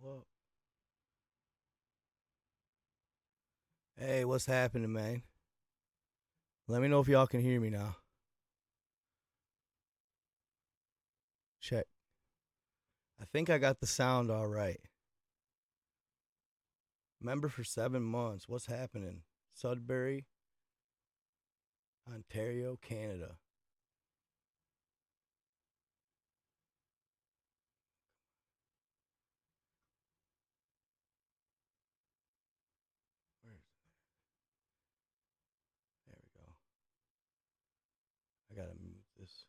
up. Hey, what's happening, man? Let me know if y'all can hear me now. Check. I think I got the sound all right. Member for 7 months. What's happening? Sudbury, Ontario, Canada. Where is it? There we go. I gotta mute this.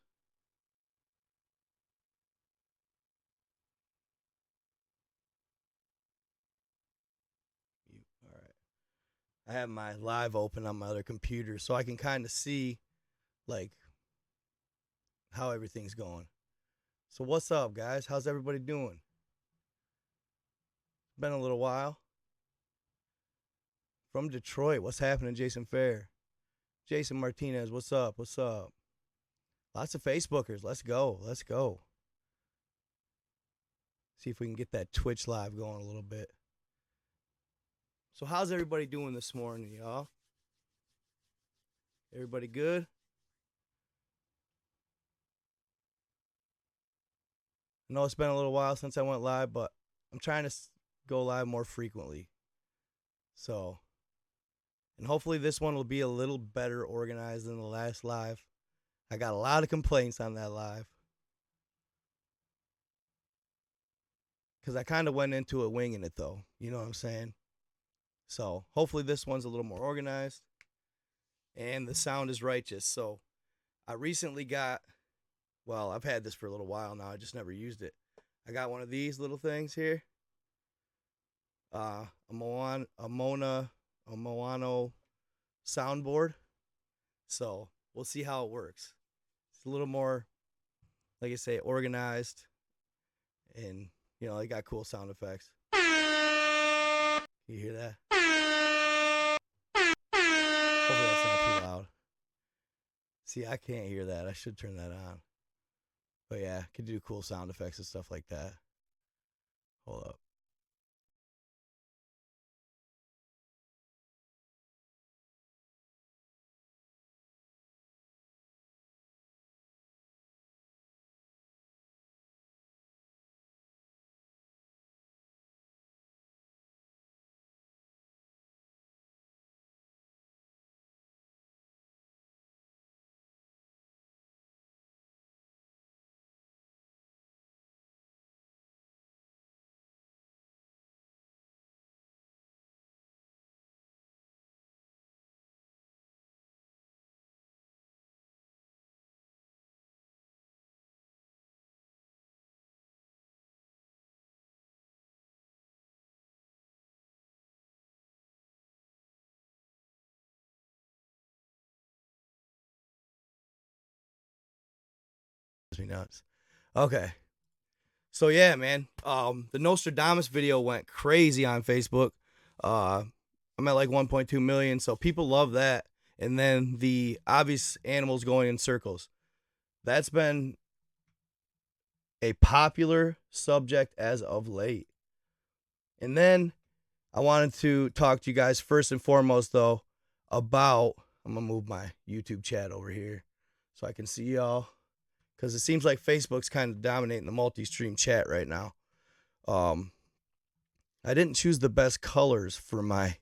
Mute. All right. I have my live open on my other computer so I can kind of see like how everything's going. So what's up, guys? How's everybody doing? Been a little while. From Detroit, what's happening, Jason Fair? Jason Martinez, what's up? What's up? Lots of Facebookers. Let's go. Let's go. See if we can get that Twitch live going a little bit. So how's everybody doing this morning, y'all? Everybody good? I know it's been a little while since I went live, but I'm trying to go live more frequently. So, and hopefully this one will be a little better organized than the last live. I got a lot of complaints on that live. Because I kind of went into it winging it, though. You know what I'm saying? So, hopefully this one's a little more organized. And the sound is righteous. So, I recently got, well, I've had this for a little while now. I just never used it. I got one of these little things here. A Moano soundboard. So, we'll see how it works. It's a little more, like I say, organized. And, you know, they got cool sound effects. You hear that? Hopefully that's not too loud. See, I can't hear that. I should turn that on. But yeah, could do cool sound effects and stuff like that. Hold up. Me nuts. Okay. So yeah, man. The Nostradamus video went crazy on Facebook. I'm at like 1.2 million, so people love that. And then the obvious animals going in circles. That's been a popular subject as of late. And then I wanted to talk to you guys first and foremost, though, about, I'm going to move my YouTube chat over here so I can see y'all, because it seems like Facebook's kind of dominating the multi-stream chat right now. I didn't choose the best colors for my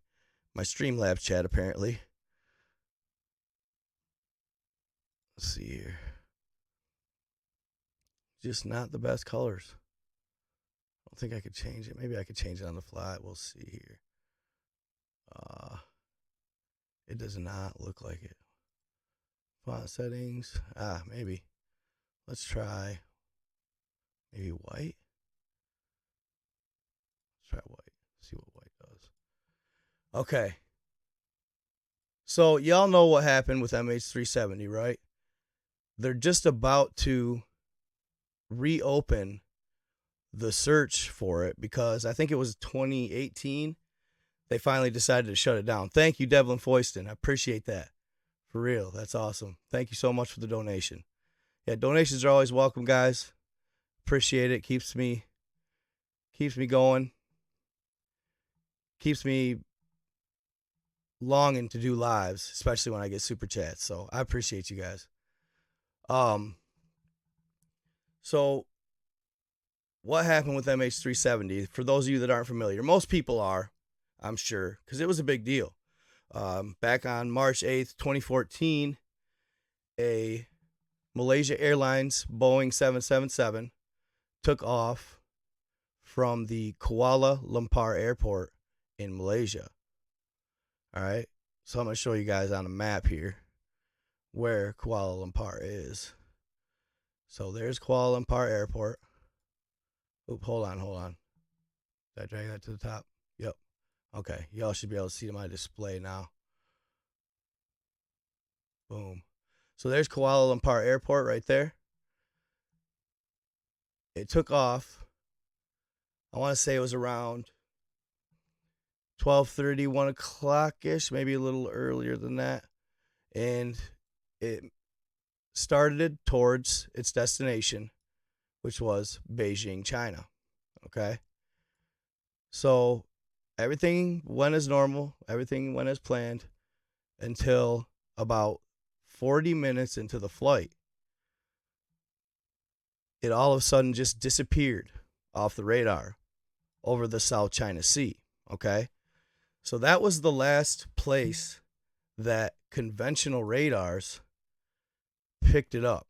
Streamlabs chat, apparently. Let's see here. Just not the best colors. I don't think I could change it. Maybe I could change it on the fly. We'll see here. It does not look like it. Font settings. Maybe. Let's try maybe white. Let's try white. See what white does. Okay. So y'all know what happened with MH370, right? They're just about to reopen the search for it because I think it was 2018. They finally decided to shut it down. Thank you, Devlin Foyston. I appreciate that. For real. That's awesome. Thank you so much for the donation. Yeah, donations are always welcome, guys. Appreciate it. Keeps me going. keeps me longing to do lives, especially when I get super chats. So I appreciate you guys. So what happened with MH370? For those of you that aren't familiar, most people are, I'm sure, because it was a big deal. Back on March 8th, 2014, a Malaysia Airlines Boeing 777 took off from the Kuala Lumpur airport in Malaysia. All right, so I'm going to show you guys on a map here where Kuala Lumpur is. So there's Kuala Lumpur airport. Oop, hold on. Did I drag that to the top? Yep. Okay, y'all should be able to see my display now. Boom. So there's Kuala Lumpur airport right there. It took off. I want to say it was around 12:30, 1 o'clock-ish, maybe a little earlier than that. And it started towards its destination, which was Beijing, China. Okay? So everything went as normal. Everything went as planned until about 40 minutes into the flight. It all of a sudden just disappeared off the radar over the South China Sea. Okay? So that was the last place that conventional radars picked it up.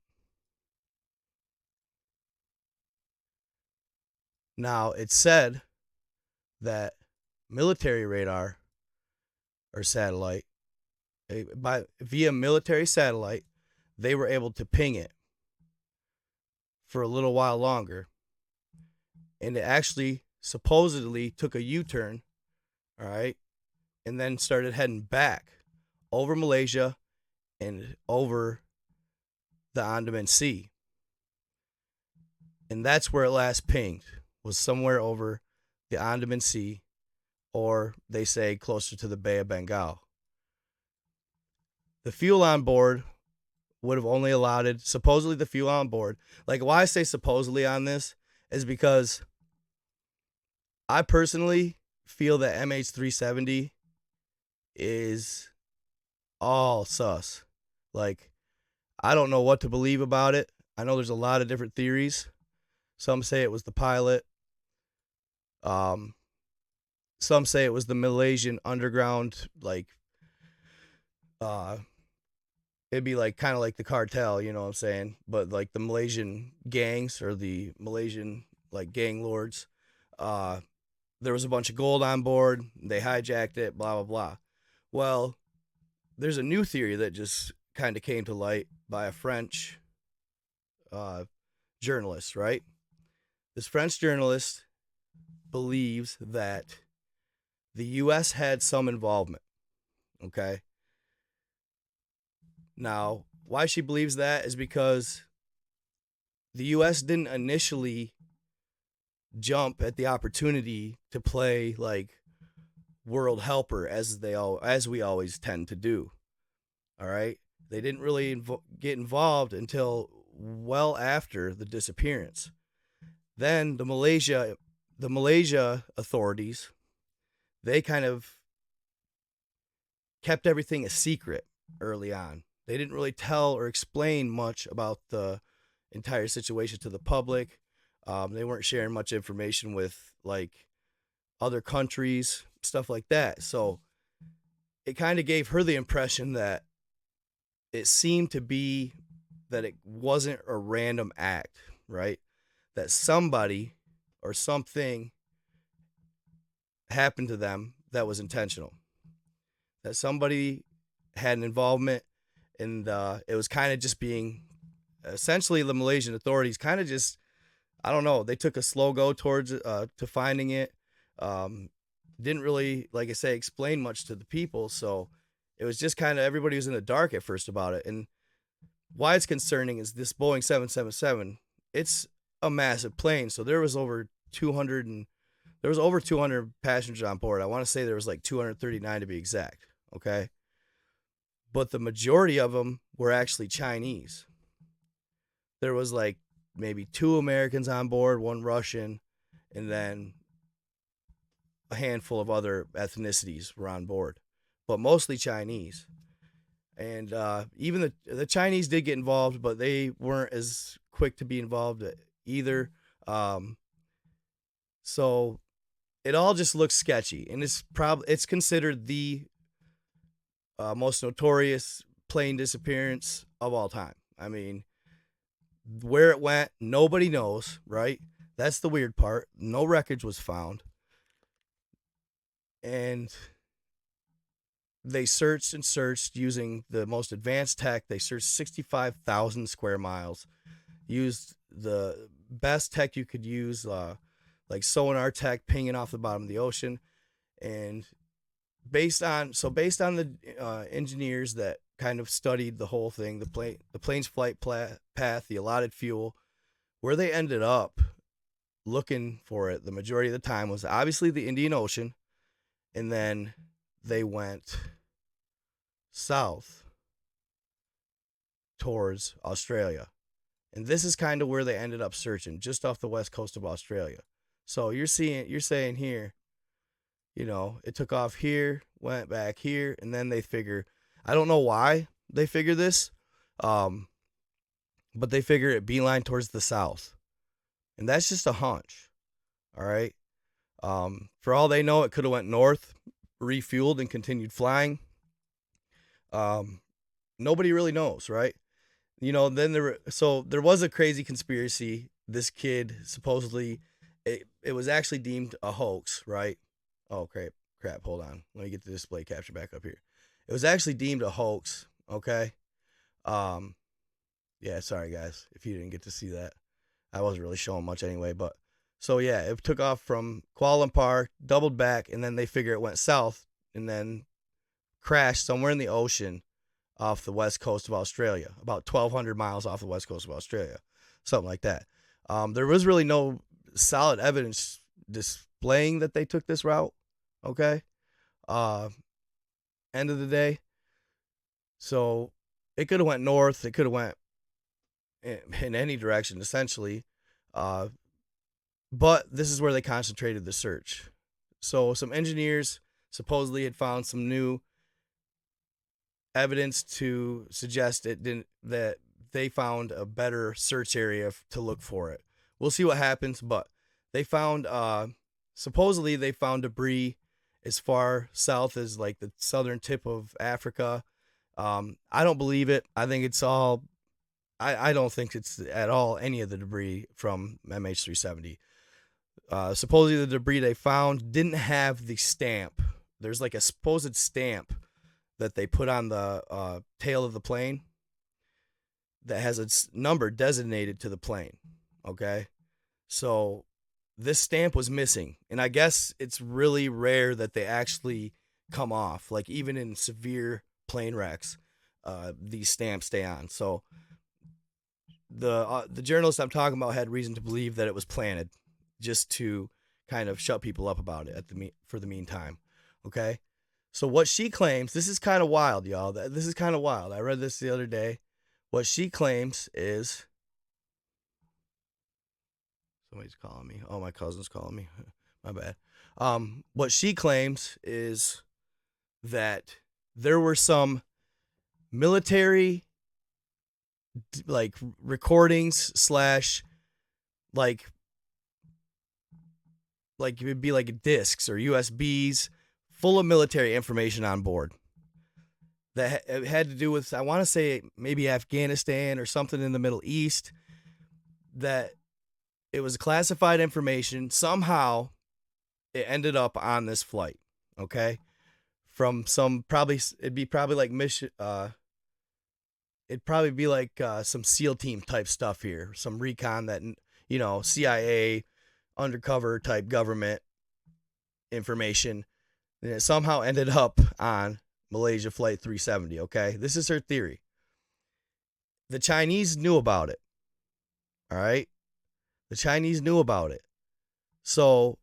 Now, it's said that military radar or satellite, via military satellite, they were able to ping it for a little while longer. And it actually supposedly took a U-turn, all right, and then started heading back over Malaysia and over the Andaman Sea. And that's where it last pinged, was somewhere over the Andaman Sea, or they say closer to the Bay of Bengal. The fuel on board would have only allotted, supposedly the fuel on board. Like, why I say supposedly on this is because I personally feel that MH370 is all sus. Like, I don't know what to believe about it. I know there's a lot of different theories. Some say it was the pilot. Some say it was the Malaysian underground, like, it'd be like kind of like the cartel, you know what I'm saying? But like the Malaysian gangs or the Malaysian like gang lords, there was a bunch of gold on board. They hijacked it, blah, blah, blah. Well, there's a new theory that just kind of came to light by a French journalist, right? This French journalist believes that the U.S. had some involvement, okay? Now, why she believes that is because the U.S. didn't initially jump at the opportunity to play like world helper as we always tend to do. All right, they didn't really get involved until well after the disappearance. Then the Malaysia authorities, they kind of kept everything a secret early on. They didn't really tell or explain much about the entire situation to the public. They weren't sharing much information with like other countries, stuff like that. So it kind of gave her the impression that it seemed to be that it wasn't a random act, right? That somebody or something happened to them that was intentional. That somebody had an involvement, and it was kind of just being, essentially the Malaysian authorities kind of just, I don't know, they took a slow go towards to finding it. Didn't really, like I say, explain much to the people. So it was just kind of, everybody was in the dark at first about it. And why it's concerning is this Boeing 777, it's a massive plane. So there was over 200 passengers on board. I want to say there was like 239 to be exact. Okay. But the majority of them were actually Chinese. There was like maybe 2 Americans on board, 1 Russian, and then a handful of other ethnicities were on board, but mostly Chinese. And even the Chinese did get involved, but they weren't as quick to be involved either. Um, so it all just looks sketchy, and it's considered the most notorious plane disappearance of all time. I mean, where it went, nobody knows, right? That's the weird part. No wreckage was found. And they searched and searched using the most advanced tech. They searched 65,000 square miles, used the best tech you could use, like sonar tech pinging off the bottom of the ocean. And based on the engineers that kind of studied the whole thing, the plane's flight path, the allotted fuel, where they ended up looking for it the majority of the time was obviously the Indian Ocean, and then they went south towards Australia. And this is kind of where they ended up searching, just off the west coast of Australia. So you're saying here, it took off here, went back here, and then they figure, I don't know why they figure this, but they figure it beeline towards the south. And that's just a hunch. All right. For all they know, it could have went north, refueled, and continued flying. Nobody really knows, right? Then there was a crazy conspiracy. This kid supposedly, it was actually deemed a hoax, right? Oh, crap, hold on. Let me get the display capture back up here. It was actually deemed a hoax, okay? Yeah, sorry, guys, if you didn't get to see that. I wasn't really showing much anyway, but so yeah, it took off from Kuala Lumpur, doubled back, and then they figure it went south and then crashed somewhere in the ocean off the west coast of Australia, about 1,200 miles off the west coast of Australia, something like that. There was really no solid evidence displaying that they took this route, okay? End of the day. So it could have went north. It could have went in any direction, essentially. But this is where they concentrated the search. So some engineers supposedly had found some new evidence to suggest that they found a better search area to look for it. We'll see what happens, but they found supposedly they found debris as far south as like the southern tip of Africa. I don't believe it. I think it's all I don't think it's at all any of the debris from MH370. Supposedly the debris they found didn't have the stamp. There's like a supposed stamp that they put on the tail of the plane that has a number designated to the plane. Okay? So this stamp was missing. And I guess it's really rare that they actually come off. Like even in severe plane wrecks, these stamps stay on. So the journalist I'm talking about had reason to believe that it was planted just to kind of shut people up about it for the meantime. Okay? So what she claims, this is kind of wild, y'all. This is kind of wild. I read this the other day. What she claims is... Somebody's calling me. Oh, my cousin's calling me. My bad. What she claims is that there were some military like recordings slash like it would be like discs or USBs full of military information on board that had to do with, I want to say maybe Afghanistan or something in the Middle East, that it was classified information. Somehow it ended up on this flight. Okay. From some, it'd probably like mission, it'd probably be like some SEAL team type stuff here, some recon that, CIA undercover type government information. And it somehow ended up on Malaysia Flight 370, okay? This is her theory. The Chinese knew about it, all right? The Chinese knew about it. So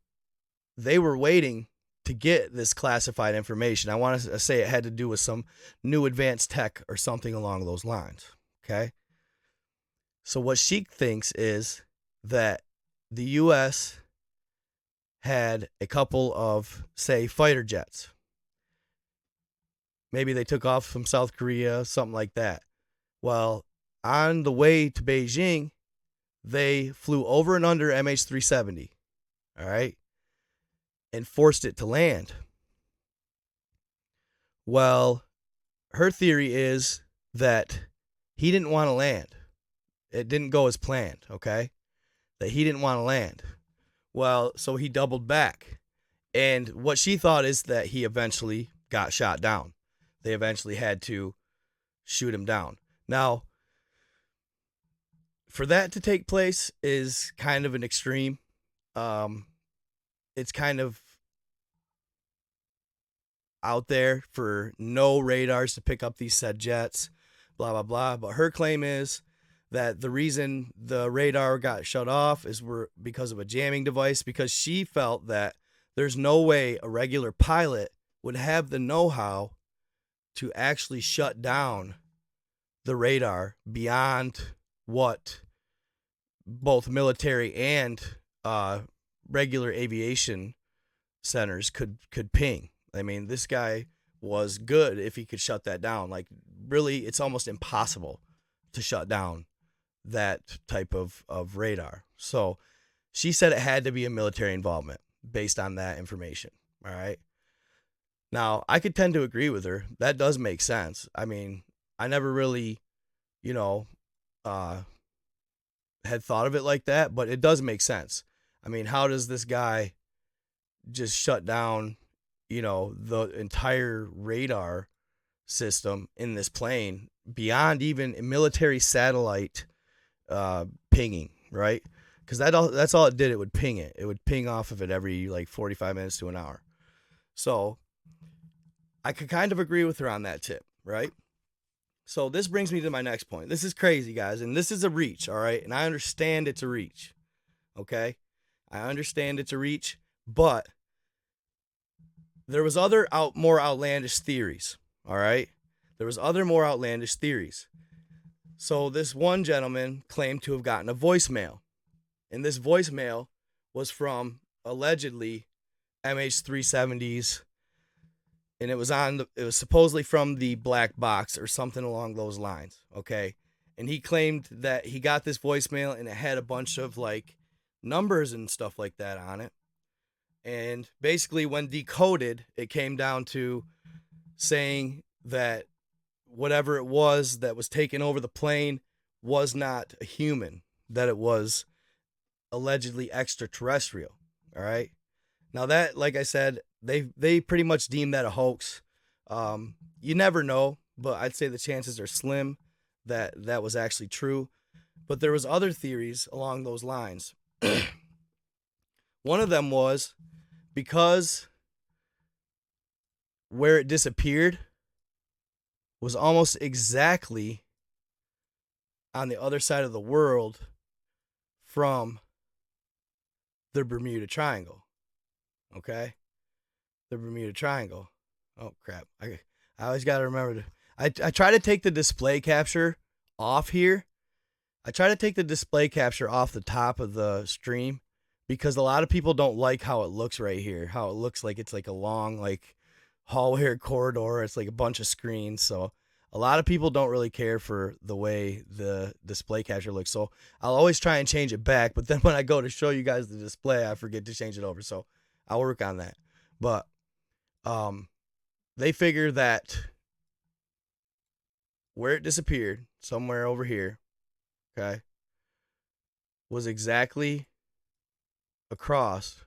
they were waiting to get this classified information. I want to say it had to do with some new advanced tech or something along those lines, okay? So what she thinks is that the U.S. had a couple of, say, fighter jets. Maybe they took off from South Korea, something like that. Well, on the way to Beijing, they flew over and under MH370, all right, and forced it to land. Well, her theory is that he didn't want to land. It didn't go as planned, okay? That he didn't want to land. Well, so he doubled back. And what she thought is that he eventually got shot down. They eventually had to shoot him down. Now, for that to take place is kind of an extreme. It's kind of out there for no radars to pick up these said jets, blah, blah, blah. But her claim is that the reason the radar got shut off is because of a jamming device, because she felt that there's no way a regular pilot would have the know-how to actually shut down the radar beyond what both military and regular aviation centers could ping. I mean, this guy was good if he could shut that down. Like, really, it's almost impossible to shut down that type of radar. So she said it had to be a military involvement based on that information. All right. Now, I could tend to agree with her. That does make sense. I mean, I never really, had thought of it like that, but it does make sense. I mean, how does this guy just shut down, the entire radar system in this plane beyond even military satellite pinging, right? Because that's all it did. It would ping it. It would ping off of it every like 45 minutes to an hour. So I could kind of agree with her on that tip, right? So this brings me to my next point. This is crazy, guys, and this is a reach, all right? And I understand it's a reach, okay? I understand it's a reach, but there was other more outlandish theories, all right? There was other more outlandish theories. So this one gentleman claimed to have gotten a voicemail, and this voicemail was from allegedly MH370s, and it was supposedly from the black box or something along those lines, okay? And he claimed that he got this voicemail and it had a bunch of like numbers and stuff like that on it. And basically when decoded, it came down to saying that whatever it was that was taking over the plane was not a human, that it was allegedly extraterrestrial, all right? Now that, like I said, they pretty much deem that a hoax. You never know, but I'd say the chances are slim that that was actually true. But there was other theories along those lines. One of them was because where it disappeared was almost exactly on the other side of the world from the Bermuda Triangle. Okay? The Bermuda Triangle. Oh, crap. I always got to remember to... I try to take the display capture off here. I try to take the display capture off the top of the stream because a lot of people don't like how it looks right here. How it looks like it's like a long like hallway or corridor. It's like a bunch of screens. So a lot of people don't really care for the way the display capture looks. So I'll always try and change it back. But then when I go to show you guys the display, I forget to change it over. So I'll work on that. But they figure that where it disappeared, somewhere over here, okay, was exactly across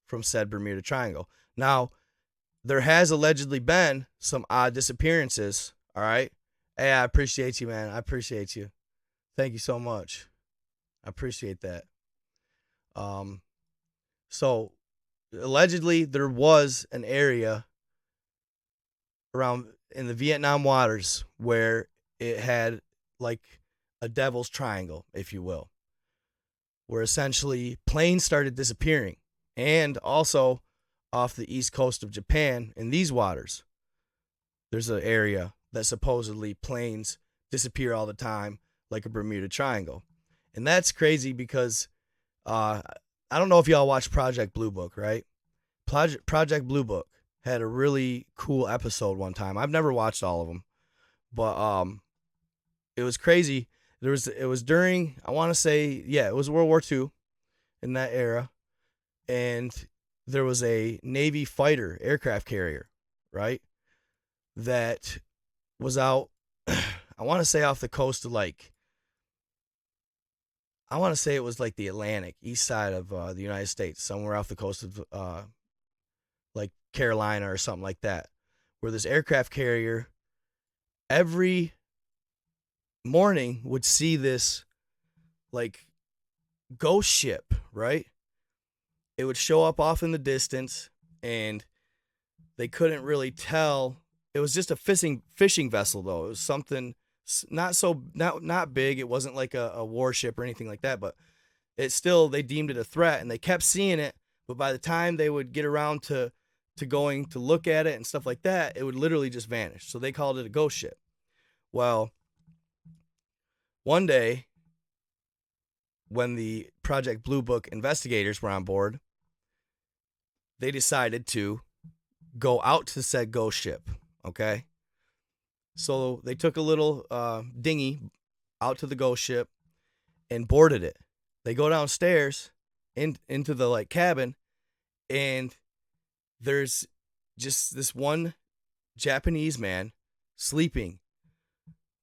from said Bermuda Triangle. Now, there has allegedly been some odd disappearances, all right? Hey, I appreciate you, man. I appreciate you. Thank you so much. I appreciate that. So, allegedly, there was an area around in the Vietnam waters where it had like a devil's triangle, if you will, where essentially planes started disappearing. And also off the east coast of Japan in these waters, there's an area that supposedly planes disappear all the time, like a Bermuda Triangle. And that's crazy because I I don't know if y'all watch Project Blue Book, right? Project Blue Book had a really cool episode one time. I've never watched all of them, but it was crazy. It was during, I want to say, yeah, it was World War II in that era, and there was a Navy fighter aircraft carrier, right? That was out, I want to say off the coast of I want to say it was like the Atlantic, east side of the United States, somewhere off the coast of like Carolina or something like that, where this aircraft carrier every morning would see this like ghost ship, right? It would show up off in the distance, and they couldn't really tell. It was just a fishing vessel, though. It was something not big. It wasn't like a warship or anything like that, but it still, they deemed it a threat, and they kept seeing it. But by the time they would get around to going to look at it and stuff like that, it would literally just vanish. So they called it a ghost ship. Well, one day when the Project Blue Book investigators were on board, they decided to go out to said ghost ship. Okay. So they took a little dinghy out to the ghost ship and boarded it. They go downstairs into the like cabin, and there's just this one Japanese man sleeping.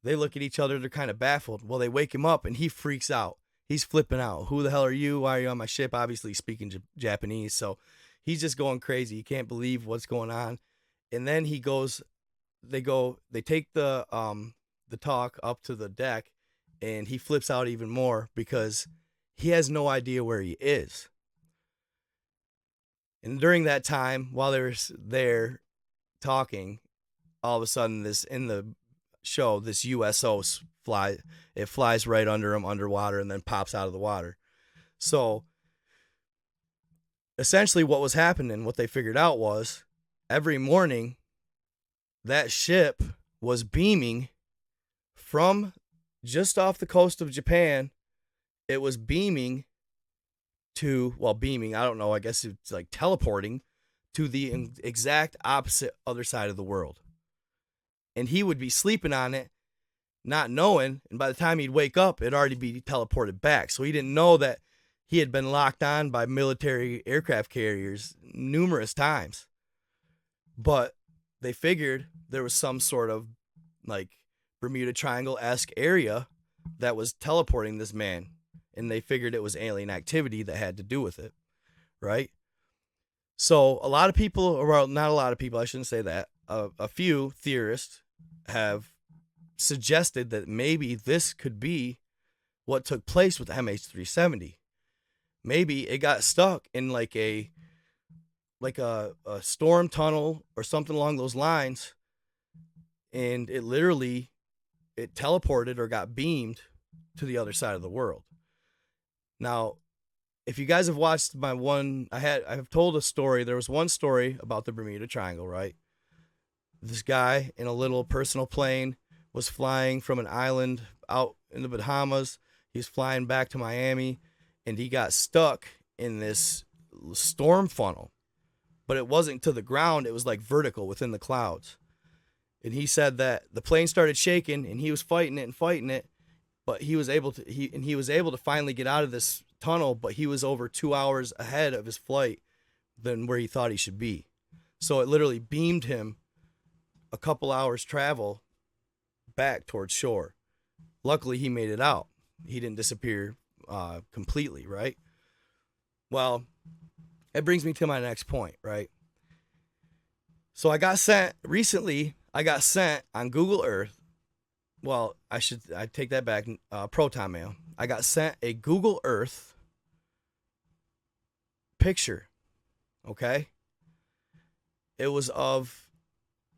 They look at each other. They're kind of baffled. Well, they wake him up, and he freaks out. He's flipping out. Who the hell are you? Why are you on my ship? Obviously speaking Japanese. So he's just going crazy. He can't believe what's going on. And then they take the talk up to the deck, and he flips out even more because he has no idea where he is. And during that time, while they're there talking, all of a sudden in the show, this USO flies right under him underwater and then pops out of the water. So essentially what was happening, what they figured out was every morning that ship was beaming from just off the coast of Japan. It was beaming I don't know, I guess it's like teleporting to the exact opposite other side of the world. And he would be sleeping on it, not knowing, and by the time he'd wake up, it'd already be teleported back. So he didn't know that he had been locked on by military aircraft carriers numerous times. But they figured there was some sort of like Bermuda Triangle-esque area that was teleporting this man. And they figured it was alien activity that had to do with it, right? So a lot of people, or not a lot of people, I shouldn't say that, a few theorists have suggested that maybe this could be what took place with the MH370. Maybe it got stuck in like a storm tunnel or something along those lines, and it teleported or got beamed to the other side of the world. Now, if you guys have watched I have told a story. There was one story about the Bermuda Triangle, right? This guy in a little personal plane was flying from an island out in the Bahamas. He's flying back to Miami, and he got stuck in this storm funnel. But it wasn't to the ground. It was like vertical within the clouds. And he said that the plane started shaking, and he was fighting it, but he was able to finally get out of this tunnel, but he was over 2 hours ahead of his flight than where he thought he should be. So it literally beamed him a couple hours travel back towards shore. Luckily, he made it out. He didn't disappear completely, right? Well, it brings me to my next point, right? So I got sent on Google Earth. Well, I take that back. Proton Mail. I got sent a Google Earth picture. Okay. It was of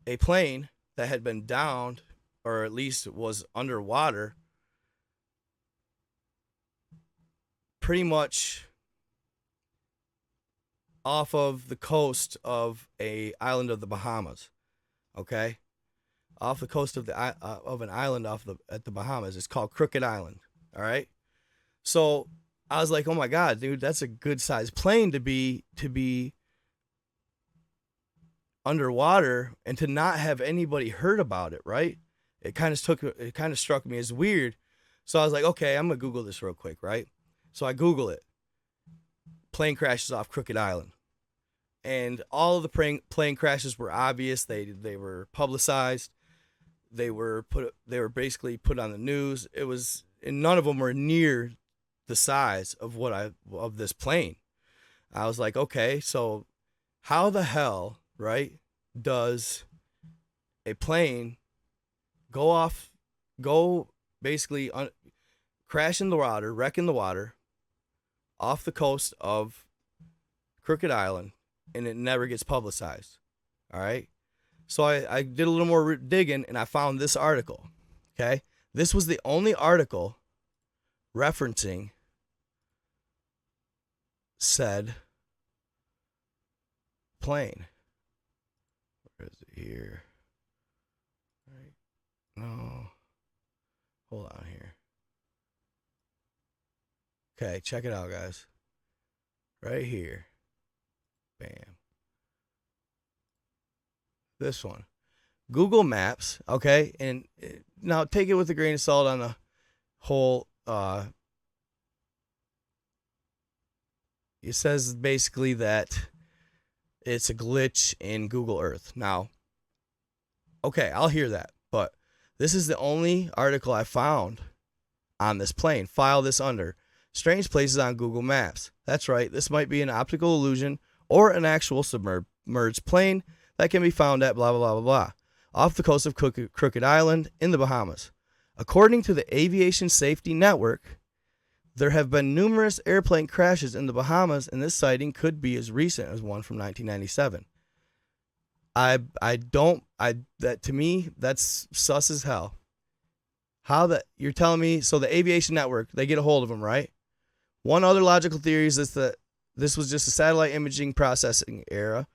a plane that had been downed, or at least was underwater, pretty much off of the coast of a island of the Bahamas. Okay. Off the coast of an island at the Bahamas. It's called Crooked Island. All right. So I was like, oh my God, dude, that's a good sized plane to be underwater and to not have anybody heard about it, right? It kind of struck me as weird. So I was like, okay, I'm gonna Google this real quick, right? So I Google it. Plane crashes off Crooked Island. And all of the plane crashes were obvious. They were publicized. They were basically put on the news. And none of them were near the size of of this plane. I was like, okay, so how the hell, right, does a plane go basically crash in the water, wreck in the water, off the coast of Crooked Island, and it never gets publicized? All right. So I did a little more digging, and I found this article. Okay. This was the only article referencing said plane. Where is it here? Right. No. Hold on here. Okay, check it out, guys. Right here. Bam. This one. Google Maps, okay? And now take it with a grain of salt on the whole it says basically that it's a glitch in Google Earth. Now, okay, I'll hear that, but this is the only article I found on this plane. File this under strange places on Google Maps. That's right, this might be an optical illusion or an actual submerged plane that can be found at blah, blah, blah, blah, blah, off the coast of Crooked Island in the Bahamas. According to the Aviation Safety Network, there have been numerous airplane crashes in the Bahamas, and this sighting could be as recent as one from 1997. That to me, that's sus as hell. How that you're telling me? So the Aviation Network, they get a hold of them, right? One other logical theory is that this was just a satellite imaging processing error,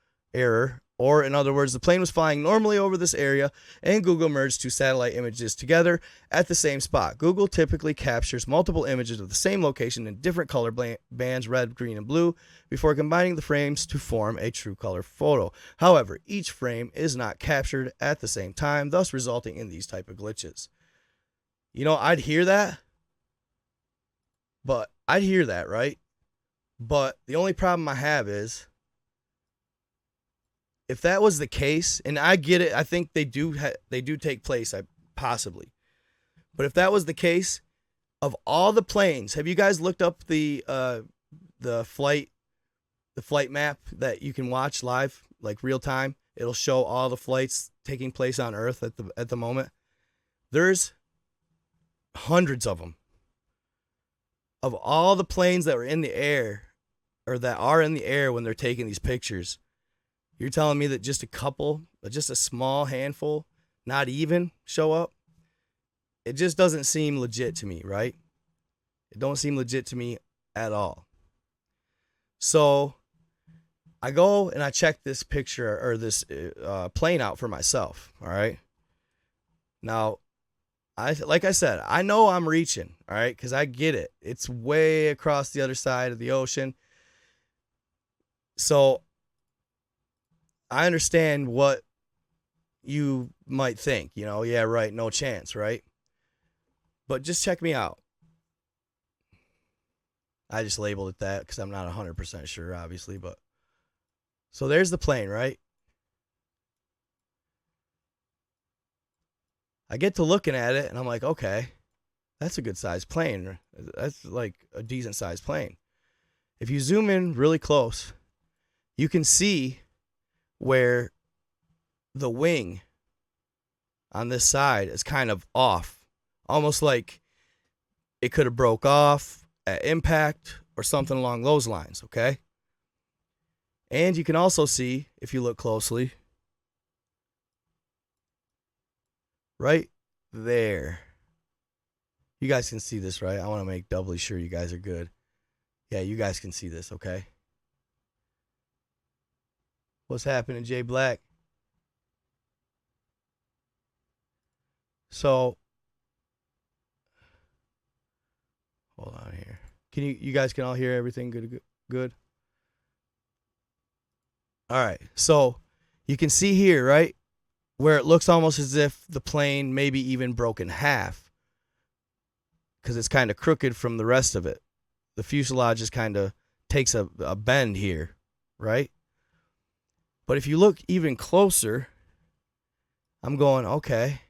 or in other words, the plane was flying normally over this area and Google merged two satellite images together at the same spot. Google typically captures multiple images of the same location in different color bands, red, green, and blue, before combining the frames to form a true color photo. However, each frame is not captured at the same time, thus resulting in these type of glitches. You know, I'd hear that, right? But the only problem I have is, if that was the case, and I get it, I think they do take place, possibly. But if that was the case, of all the planes, have you guys looked up the flight map that you can watch live, like real time? It'll show all the flights taking place on Earth at the moment. There's hundreds of them. Of all the planes that were in the air, or that are in the air when they're taking these pictures, you're telling me that just a small handful, not even, show up? It just doesn't seem legit to me, right? It don't seem legit to me at all. So I go and I check this picture or this plane out for myself, all right? Now, like I said, I know I'm reaching, all right, because I get it. It's way across the other side of the ocean. So I understand what you might think, yeah, right, no chance, right? But just check me out. I just labeled it that because I'm not 100% sure, obviously, but so there's the plane, right? I get to looking at it and I'm like, okay, that's a good sized plane. That's like a decent sized plane. If you zoom in really close, you can see where the wing on this side is kind of off, almost like it could have broke off at impact or something along those lines, okay? And you can also see, if you look closely, right there. You guys can see this, right? I want to make doubly sure you guys are good. Yeah, you guys can see this, okay? What's happening, Jay Black? So, hold on here. Can you guys can all hear everything good? All right. So you can see here, right, where it looks almost as if the plane maybe even broke in half because it's kind of crooked from the rest of it. The fuselage just kind of takes a bend here, right? But if you look even closer, I'm going, okay,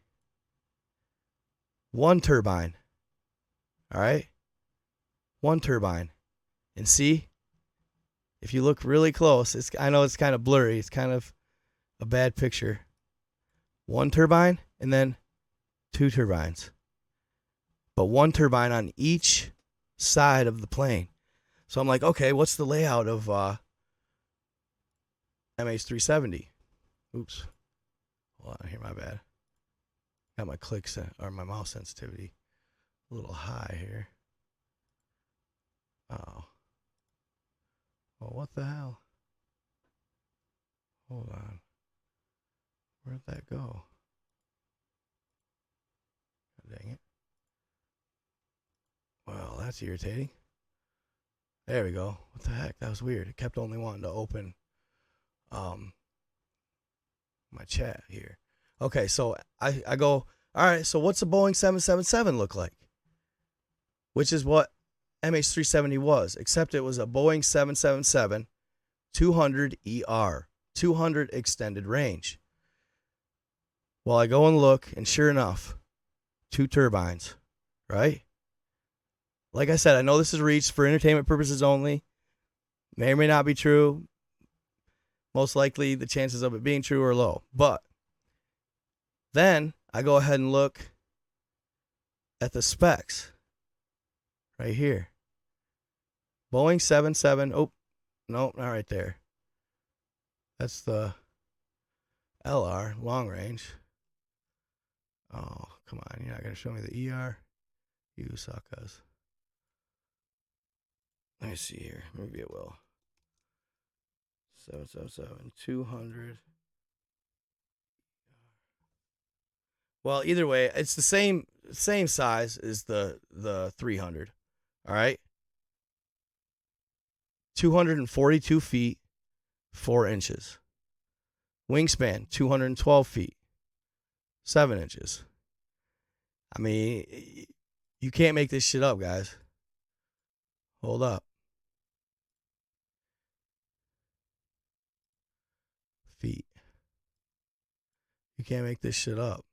one turbine. All right? One turbine. And see, if you look really close, I know it's kind of blurry. It's kind of a bad picture. One turbine and then two turbines. But one turbine on each side of the plane. So I'm like, okay, what's the layout of MH370? Oops. Hold on here, my bad. Got my or my mouse sensitivity a little high here. Oh. Well, what the hell? Hold on. Where'd that go? Dang it. Well, that's irritating. There we go. What the heck? That was weird. It kept only wanting to open my chat here. Okay, so I go, all right, so what's a Boeing 777 look like? Which is what MH370 was, except it was a Boeing 777 200ER, 200 extended range. Well, I go and look, and sure enough, two turbines, right? Like I said, I know this is reached for entertainment purposes only. May or may not be true. Most likely, the chances of it being true are low. But then I go ahead and look at the specs right here. Boeing 77. Oh, no, not right there. That's the LR, long range. Oh, come on. You're not going to show me the ER? You suck us. Let me see here. Maybe it will. 777, 200. Well, either way, it's the same size as the 300. All right? 242 feet, 4 inches. Wingspan, 212 feet, 7 inches. I mean, you can't make this shit up, guys. Hold up. Feet. You can't make this shit up.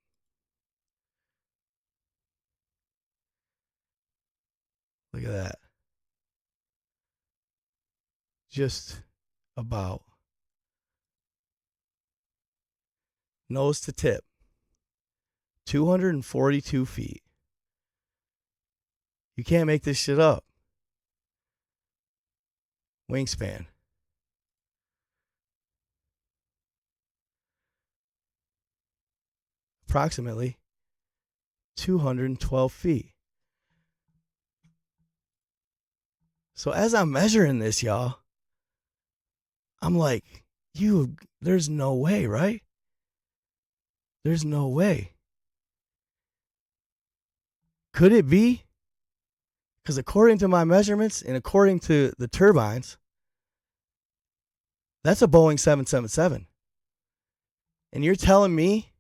Look at that. Just about. Nose to tip. 242 feet. You can't make this shit up. Wingspan. Approximately 212 feet. So as I'm measuring this, y'all, I'm like, there's no way, right? There's no way. Could it be? Because according to my measurements and according to the turbines, that's a Boeing 777. And you're telling me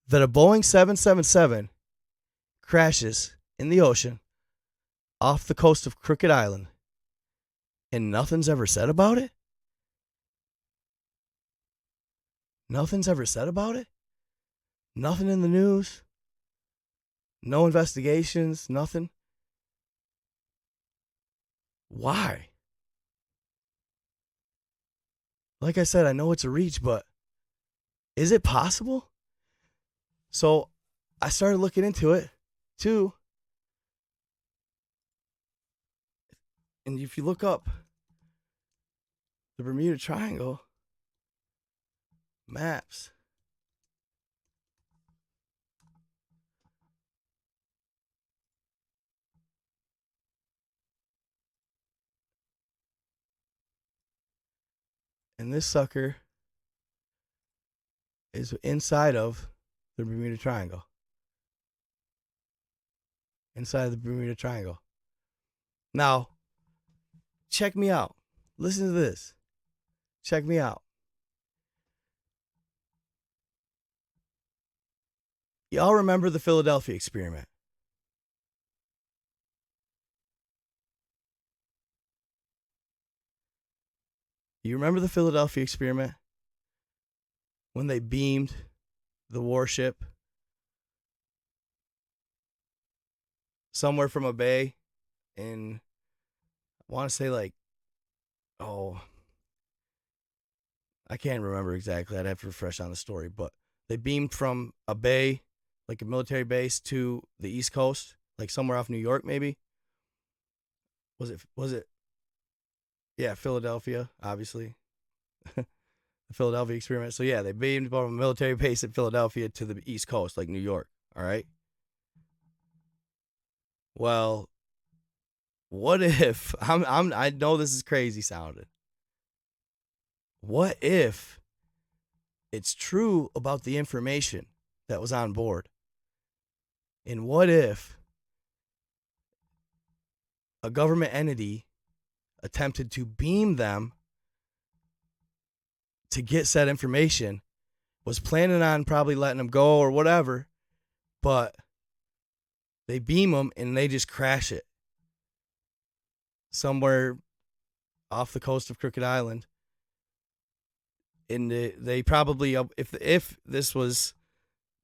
that a Boeing 777 crashes in the ocean off the coast of Crooked Island and nothing's ever said about it? Nothing's ever said about it? Nothing in the news? No investigations? Nothing? Why? Like I said, I know it's a reach, but is it possible? So I started looking into it too. And if you look up the Bermuda Triangle maps, and this sucker is inside of the Bermuda Triangle. inside of the Bermuda Triangle. Now, check me out. Listen to this. Check me out. Y'all remember the Philadelphia experiment? You remember the Philadelphia experiment? When they beamed the warship somewhere from a bay in, I want to say like, oh, I can't remember exactly. I'd have to refresh on the story, but they beamed from a bay, like a military base, to the East Coast, like somewhere off New York, maybe. Was it? Yeah, Philadelphia, obviously. The Philadelphia experiment. So yeah, they beamed from a military base at Philadelphia to the East Coast, like New York. All right. Well, what if I know this is crazy sounding. What if it's true about the information that was on board? And what if a government entity attempted to beam them to get said information, was planning on probably letting them go or whatever, but they beam them and they just crash it somewhere off the coast of Crooked Island. And they probably, if this was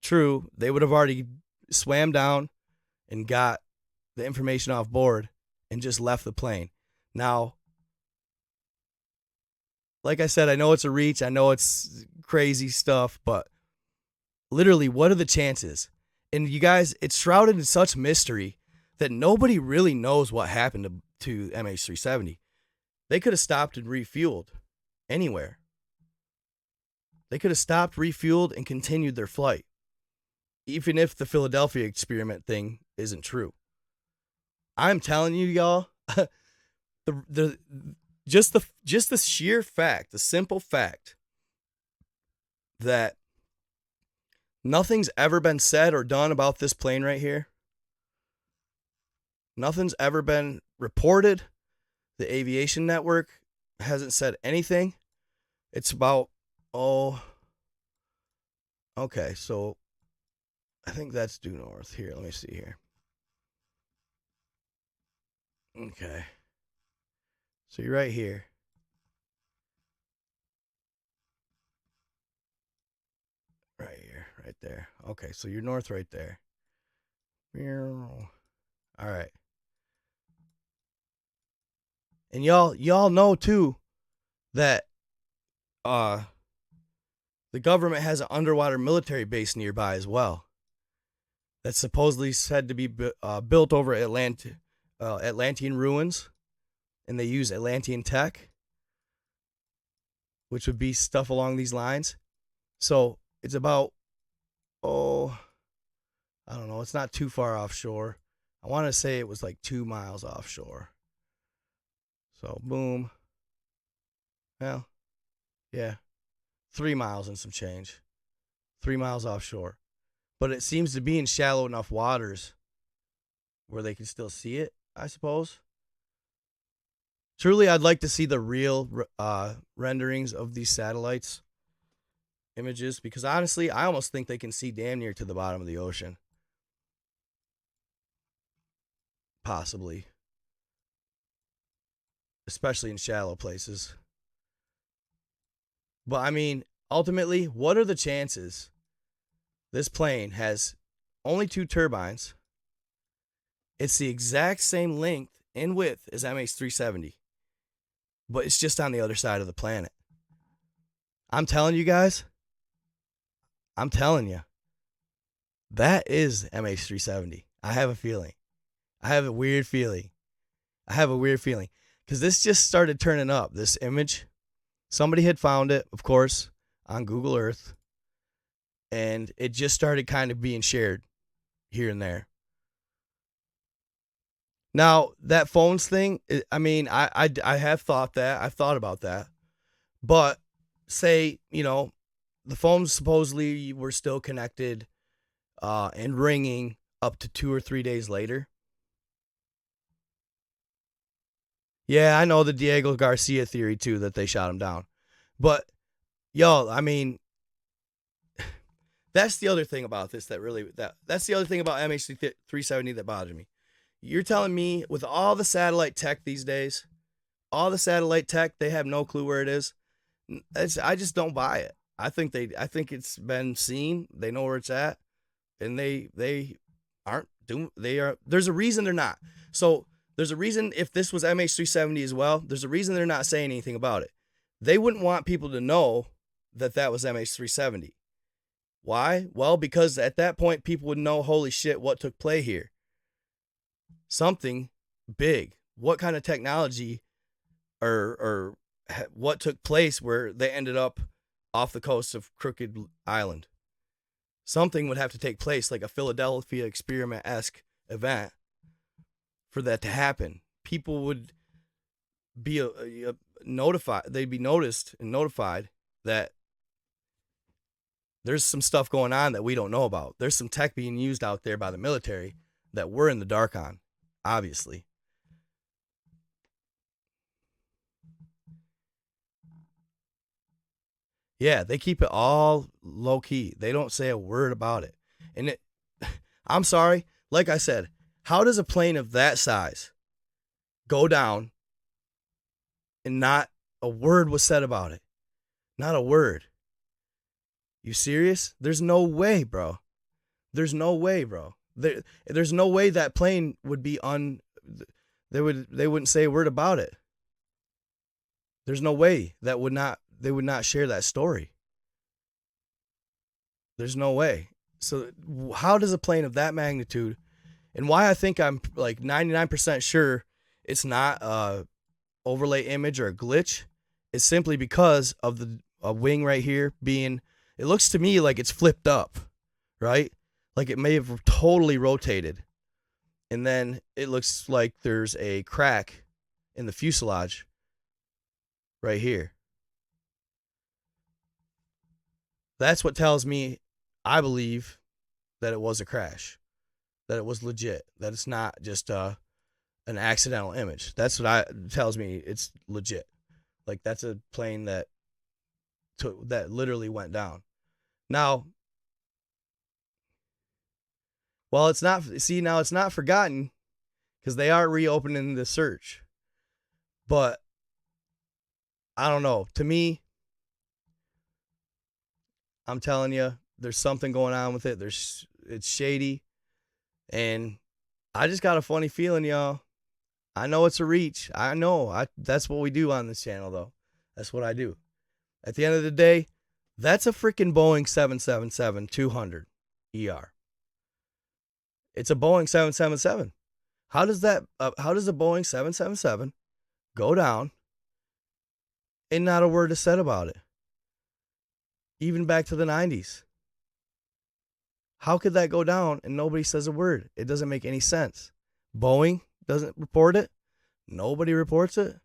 true, they would have already swam down and got the information off board and just left the plane. Now, like I said, I know it's a reach. I know it's crazy stuff, but literally, what are the chances? And you guys, it's shrouded in such mystery that nobody really knows what happened to MH370. They could have stopped and refueled anywhere. They could have stopped, refueled, and continued their flight, even if the Philadelphia experiment thing isn't true. I'm telling you, y'all, just the sheer fact, the simple fact that nothing's ever been said or done about this plane right here. Nothing's ever been reported. The aviation network hasn't said anything. It's about, okay, so I think that's due north. Here, let me see here. Okay. So you're right here. Right here, right there. Okay, so you're north right there. All right. And y'all know too that the government has an underwater military base nearby as well. That's supposedly said to be built over Atlantean ruins, and they use Atlantean tech, which would be stuff along these lines. So it's about, I don't know, it's not too far offshore. I want to say it was like 2 miles offshore. So boom. Well, yeah, 3 miles and some change. 3 miles offshore. But it seems to be in shallow enough waters where they can still see it, I suppose. Truly, I'd like to see the real renderings of these satellites images, because honestly, I almost think they can see damn near to the bottom of the ocean. Possibly. Especially in shallow places. But I mean, ultimately, what are the chances this plane has only 2 turbines? It's the exact same length and width as MH370, but it's just on the other side of the planet. I'm telling you guys, I'm telling you, that is MH370. I have a feeling. I have a weird feeling. Because this just started turning up, this image. Somebody had found it, of course, on Google Earth, and it just started kind of being shared here and there. Now, that phones thing, I mean, I have thought that. I've thought about that. But say, the phones supposedly were still connected and ringing up to 2 or 3 days later. Yeah, I know the Diego Garcia theory too, that they shot him down. But yo, I mean, that's the other thing about this that's the other thing about MH370 that bothers me. You're telling me with all the satellite tech these days, all the satellite tech, they have no clue where it is. I just don't buy it. I think it's been seen. They know where it's at, and they aren't doing. They are. There's a reason they're not. So there's a reason if this was MH370 as well. There's a reason they're not saying anything about it. They wouldn't want people to know that that was MH370. Why? Well, because at that point people would know, holy shit, what took play here. Something big. What kind of technology or what took place where they ended up off the coast of Crooked Island? Something would have to take place, like a Philadelphia experiment-esque event, for that to happen. People would be notified. They'd be noticed and notified that there's some stuff going on that we don't know about. There's some tech being used out there by the military that we're in the dark on, obviously. Yeah, they keep it all low key. They don't say a word about it. And it, I'm sorry, like I said, how does a plane of that size go down and not a word was said about it? Not a word. You serious? There's no way, bro. There's no way, bro. There's no way that plane would be they wouldn't say a word about it. There's no way they would not share that story. There's no way. So how does a plane of that magnitude, and why I think I'm like 99% sure it's not a overlay image or a glitch, is simply because of the wing right here being, it looks to me like it's flipped up, right? Like it may have totally rotated. And then it looks like there's a crack in the fuselage right here. That's what tells me, I believe, that it was a crash, that it was legit, that it's not just an accidental image. That's what tells me it's legit. Like that's a plane that literally went down. Now, well, it's not. See, now it's not forgotten because they are reopening the search. But I don't know. To me, I'm telling you, there's something going on with it. It's shady, and I just got a funny feeling, y'all. I know it's a reach. I know. That's what we do on this channel, though. That's what I do. At the end of the day, that's a freaking Boeing 777-200 ER. It's a Boeing 777. How does a Boeing 777 go down and not a word is said about it? Even back to the 90s. How could that go down and nobody says a word? It doesn't make any sense. Boeing doesn't report it. Nobody reports it.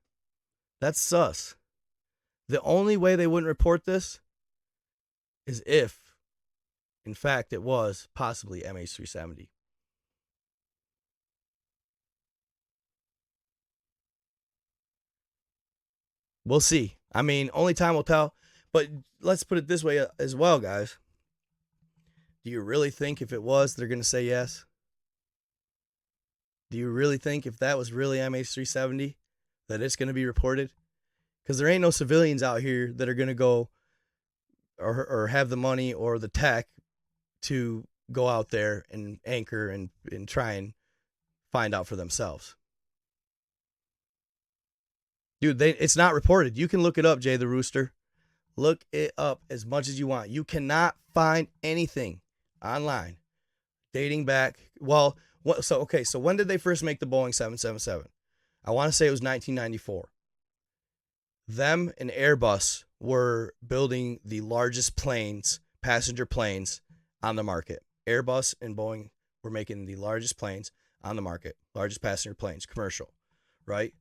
That's sus. The only way they wouldn't report this is if, in fact, it was possibly MH370. We'll see. I mean, only time will tell. But let's put it this way as well, guys. Do you really think if it was, they're going to say yes? Do you really think if that was really MH370, that it's going to be reported? Because there ain't no civilians out here that are going to go or have the money or the tech to go out there and anchor and try and find out for themselves. Dude, it's not reported. You can look it up, Jay the Rooster. Look it up as much as you want. You cannot find anything online dating back. Well, so when did they first make the Boeing 777? I want to say it was 1994. Them and Airbus were building the largest planes, passenger planes on the market. Airbus and Boeing were making the largest planes on the market, largest passenger planes, commercial, right?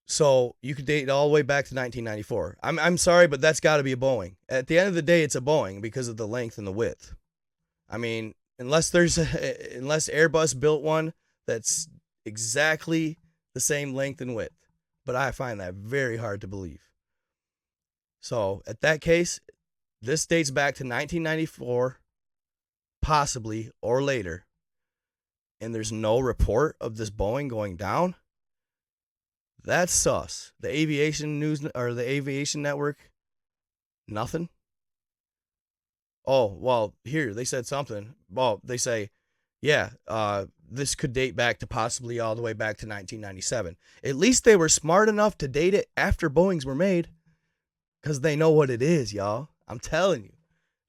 So you could date it all the way back to 1994. I'm sorry, but that's got to be a Boeing. At the end of the day, it's a Boeing because of the length and the width. I mean, unless Airbus built one that's exactly the same length and width. But I find that very hard to believe. So, at that case, this dates back to 1994, possibly, or later. And there's no report of this Boeing going down. That's sus. The aviation news or the aviation network, nothing. Oh, well, here, they said something. Well, they say, yeah, this could date back to possibly all the way back to 1997. At least they were smart enough to date it after Boeings were made, because they know what it is, y'all. I'm telling you.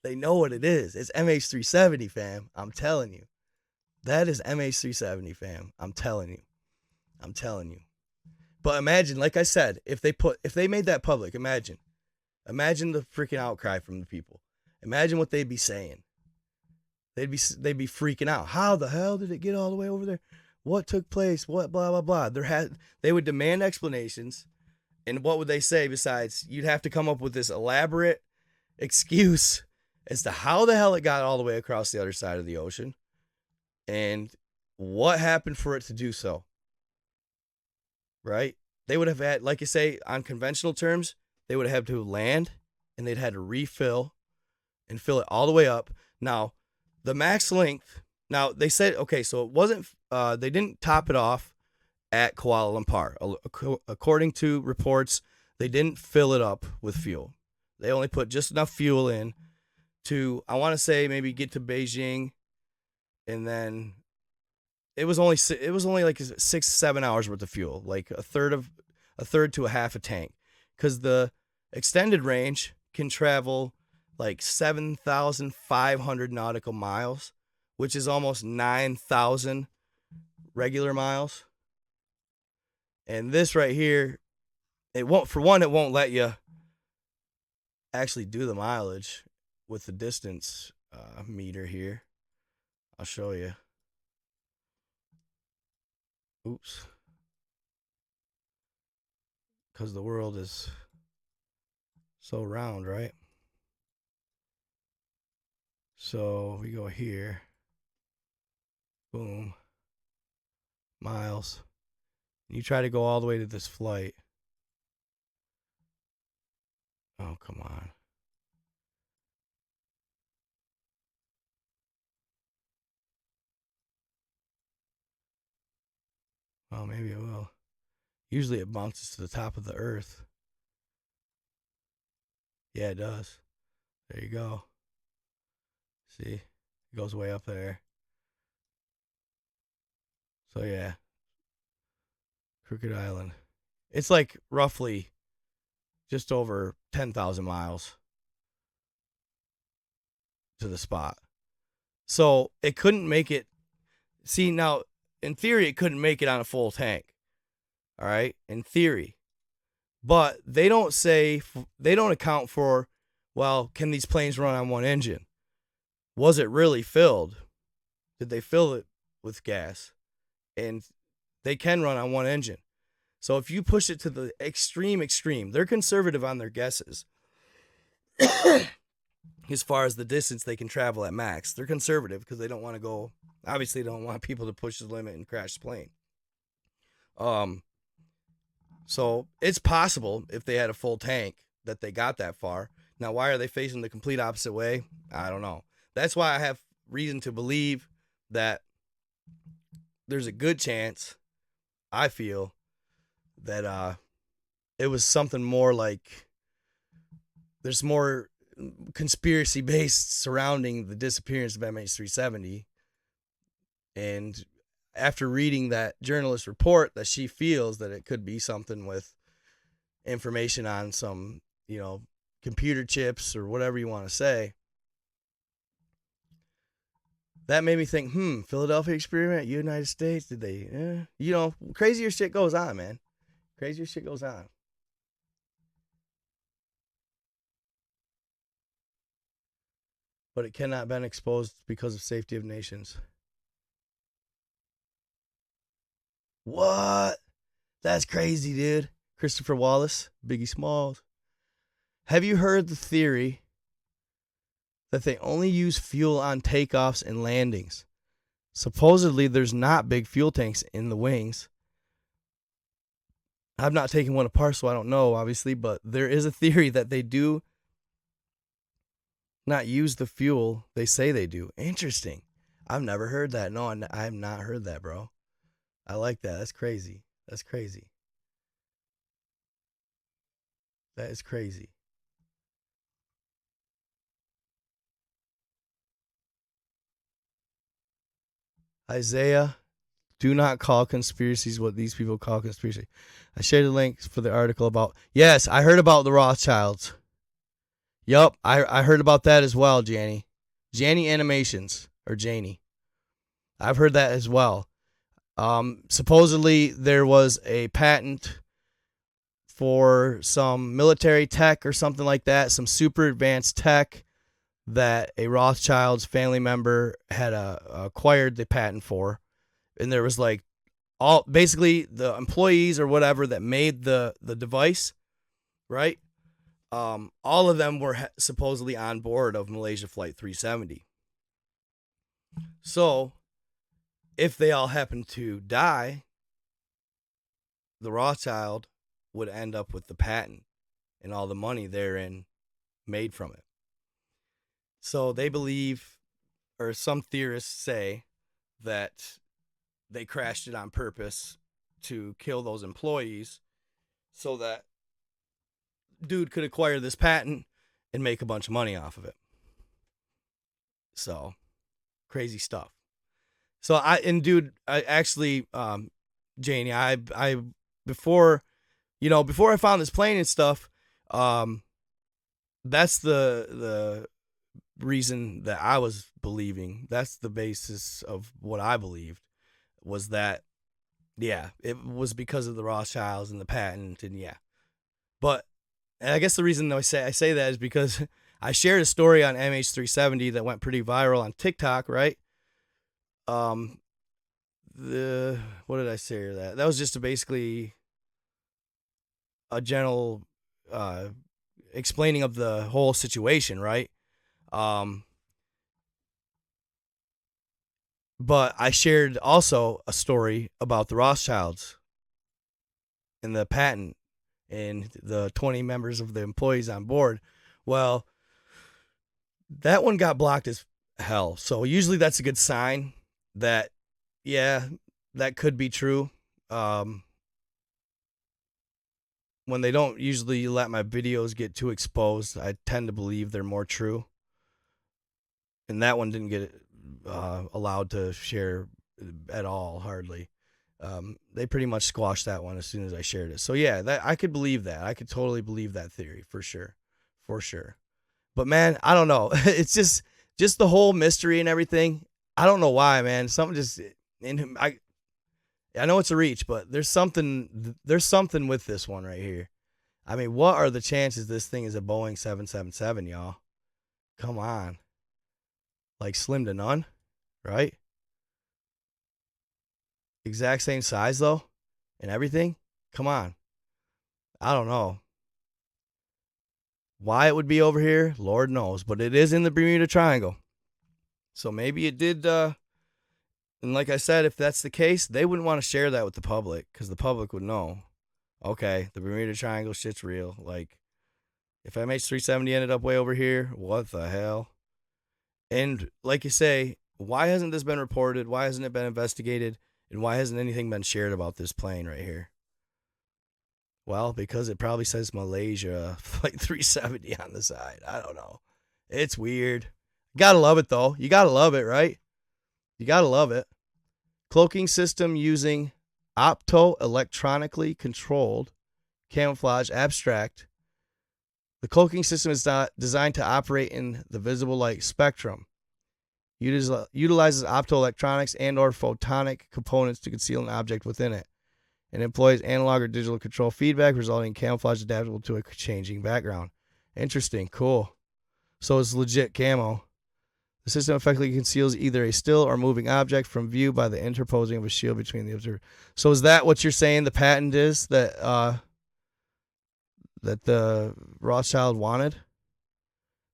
They know what it is. It's MH370, fam. I'm telling you. That is MH370, fam. I'm telling you. I'm telling you. But imagine, like I said, if they made that public, imagine the freaking outcry from the people. Imagine what they'd be saying. They'd be freaking out. How the hell did it get all the way over there? What took place? What blah blah blah. They would demand explanations, and what would they say besides you'd have to come up with this elaborate excuse as to how the hell it got all the way across the other side of the ocean and what happened for it to do so. Right? They would have had, like you say, on conventional terms, they would have had to land and they'd had to refill and fill it all the way up. Now, the max length, now they said, okay, so it wasn't, they didn't top it off at Kuala Lumpur. According to reports, they didn't fill it up with fuel. They only put just enough fuel in to, I want to say, maybe get to Beijing, and then it was only like 6-7 hours worth of fuel, like a third to a half a tank, because the extended range can travel like 7,500 nautical miles, which is almost 9,000 regular miles. And this right here, it won't let you actually do the mileage with the distance meter here. I'll show you. Oops. Because the world is so round, right? So we go here. Boom. Miles. You try to go all the way to this flight. Oh, come on. Well, maybe it will. Usually it bounces to the top of the earth. Yeah, it does. There you go. See? It goes way up there. So, yeah. Crooked Island. It's like roughly just over 10,000 miles to the spot. So, it couldn't make it. See, now, in theory, it couldn't make it on a full tank. All right? In theory. But they don't account for, well, can these planes run on one engine? Was it really filled? Did they fill it with gas? And they can run on one engine. So if you push it to the extreme, they're conservative on their guesses. As far as the distance they can travel at max, they're conservative because they don't want to go. Obviously, they don't want people to push the limit and crash the plane. So it's possible if they had a full tank that they got that far. Now, why are they facing the complete opposite way? I don't know. That's why I have reason to believe that there's a good chance, I feel, that it was something more like there's more conspiracy based surrounding the disappearance of MH370. And after reading that journalist report, that she feels that it could be something with information on some, computer chips or whatever you want to say. That made me think, Philadelphia experiment, United States, did they, crazier shit goes on, man. Crazier shit goes on. But it cannot been exposed because of safety of nations. What? That's crazy, dude. Christopher Wallace, Biggie Smalls. Have you heard the theory that they only use fuel on takeoffs and landings? Supposedly, there's not big fuel tanks in the wings. I've not taken one apart, so I don't know, obviously, but there is a theory that they do not use the fuel they say they do. Interesting. I've never heard that. No, I have not heard that, bro. I like that. That's crazy. That's crazy. That is crazy. Isaiah, do not call conspiracies what these people call conspiracy. I shared the links for the article about. Yes, I heard about the Rothschilds. Yup, I heard about that as well, Janie. Janie Animations, or Janie. I've heard that as well. Supposedly there was a patent for some military tech or something like that, some super advanced tech that a Rothschild's family member had acquired the patent for, and there was like all basically the employees or whatever that made the device, right? All of them were supposedly on board of Malaysia Flight 370. So, if they all happened to die, the Rothschild would end up with the patent and all the money therein made from it. So they believe, or some theorists say, that they crashed it on purpose to kill those employees so that dude could acquire this patent and make a bunch of money off of it. So, crazy stuff. So I actually, Janie, I before I found this plane and stuff, that's the reason that I was believing. That's the basis of what I believed, was that, yeah, it was because of the Rothschilds and the patent, and yeah. But and I guess the reason I say that is because I shared a story on MH370 that went pretty viral on TikTok, right? What did I say that? That was just basically a general explaining of the whole situation, right? But I shared also a story about the Rothschilds and the patent and the 20 members of the employees on board. Well, that one got blocked as hell. So usually that's a good sign that, yeah, that could be true. When they don't usually let my videos get too exposed, I tend to believe they're more true. And that one didn't get allowed to share at all, hardly. They pretty much squashed that one as soon as I shared it. So yeah, that I could believe that. I could totally believe that theory for sure. But man, I don't know. It's just the whole mystery and everything. I don't know why, man. Something just in him. I know it's a reach, but there's something with this one right here. I mean, what are the chances this thing is a Boeing 777, y'all? Come on. Like slim to none, right? Exact same size though, and everything. Come on. I don't know why it would be over here. Lord knows, but it is in the Bermuda Triangle. So maybe it did. And like I said, if that's the case, they wouldn't want to share that with the public because the public would know. Okay, the Bermuda Triangle shit's real. Like, if MH370 ended up way over here, what the hell? And like you say, why hasn't this been reported? Why hasn't it been investigated? And why hasn't anything been shared about this plane right here? Well, because it probably says Malaysia Flight 370 on the side. I don't know. It's weird. Gotta love it, though. You gotta love it, right? You gotta love it. Cloaking system using optoelectronically controlled camouflage abstract. The cloaking system is designed to operate in the visible light spectrum. Utilizes optoelectronics and or photonic components to conceal an object within it. And employs analog or digital control feedback, resulting in camouflage adaptable to a changing background. Interesting. Cool. So it's legit camo. The system effectively conceals either a still or moving object from view by the interposing of a shield between the observer. So is that what you're saying the patent is that that the Rothschild wanted?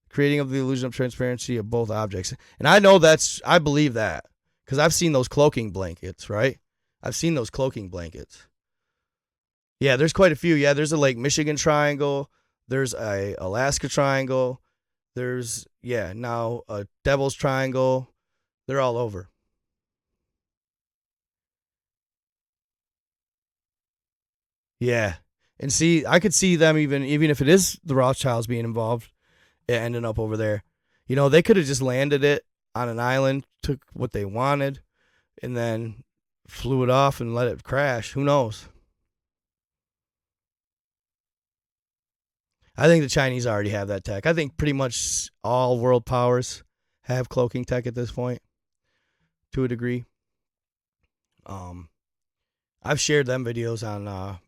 Creating of the illusion of transparency of both objects. And I know I believe that because I've seen those cloaking blankets, right? I've seen those cloaking blankets. Yeah, there's quite a few. Yeah, there's a Lake Michigan Triangle. There's a Alaska Triangle. There's now a Devil's Triangle. They're all over. Yeah, and see, I could see them even if it is the Rothschilds being involved, it ending up over there. You know, they could have just landed it on an island, took what they wanted, and then flew it off and let it crash. Who knows? I think the Chinese already have that tech. I think pretty much all world powers have cloaking tech at this point to a degree. Um, I've shared them videos on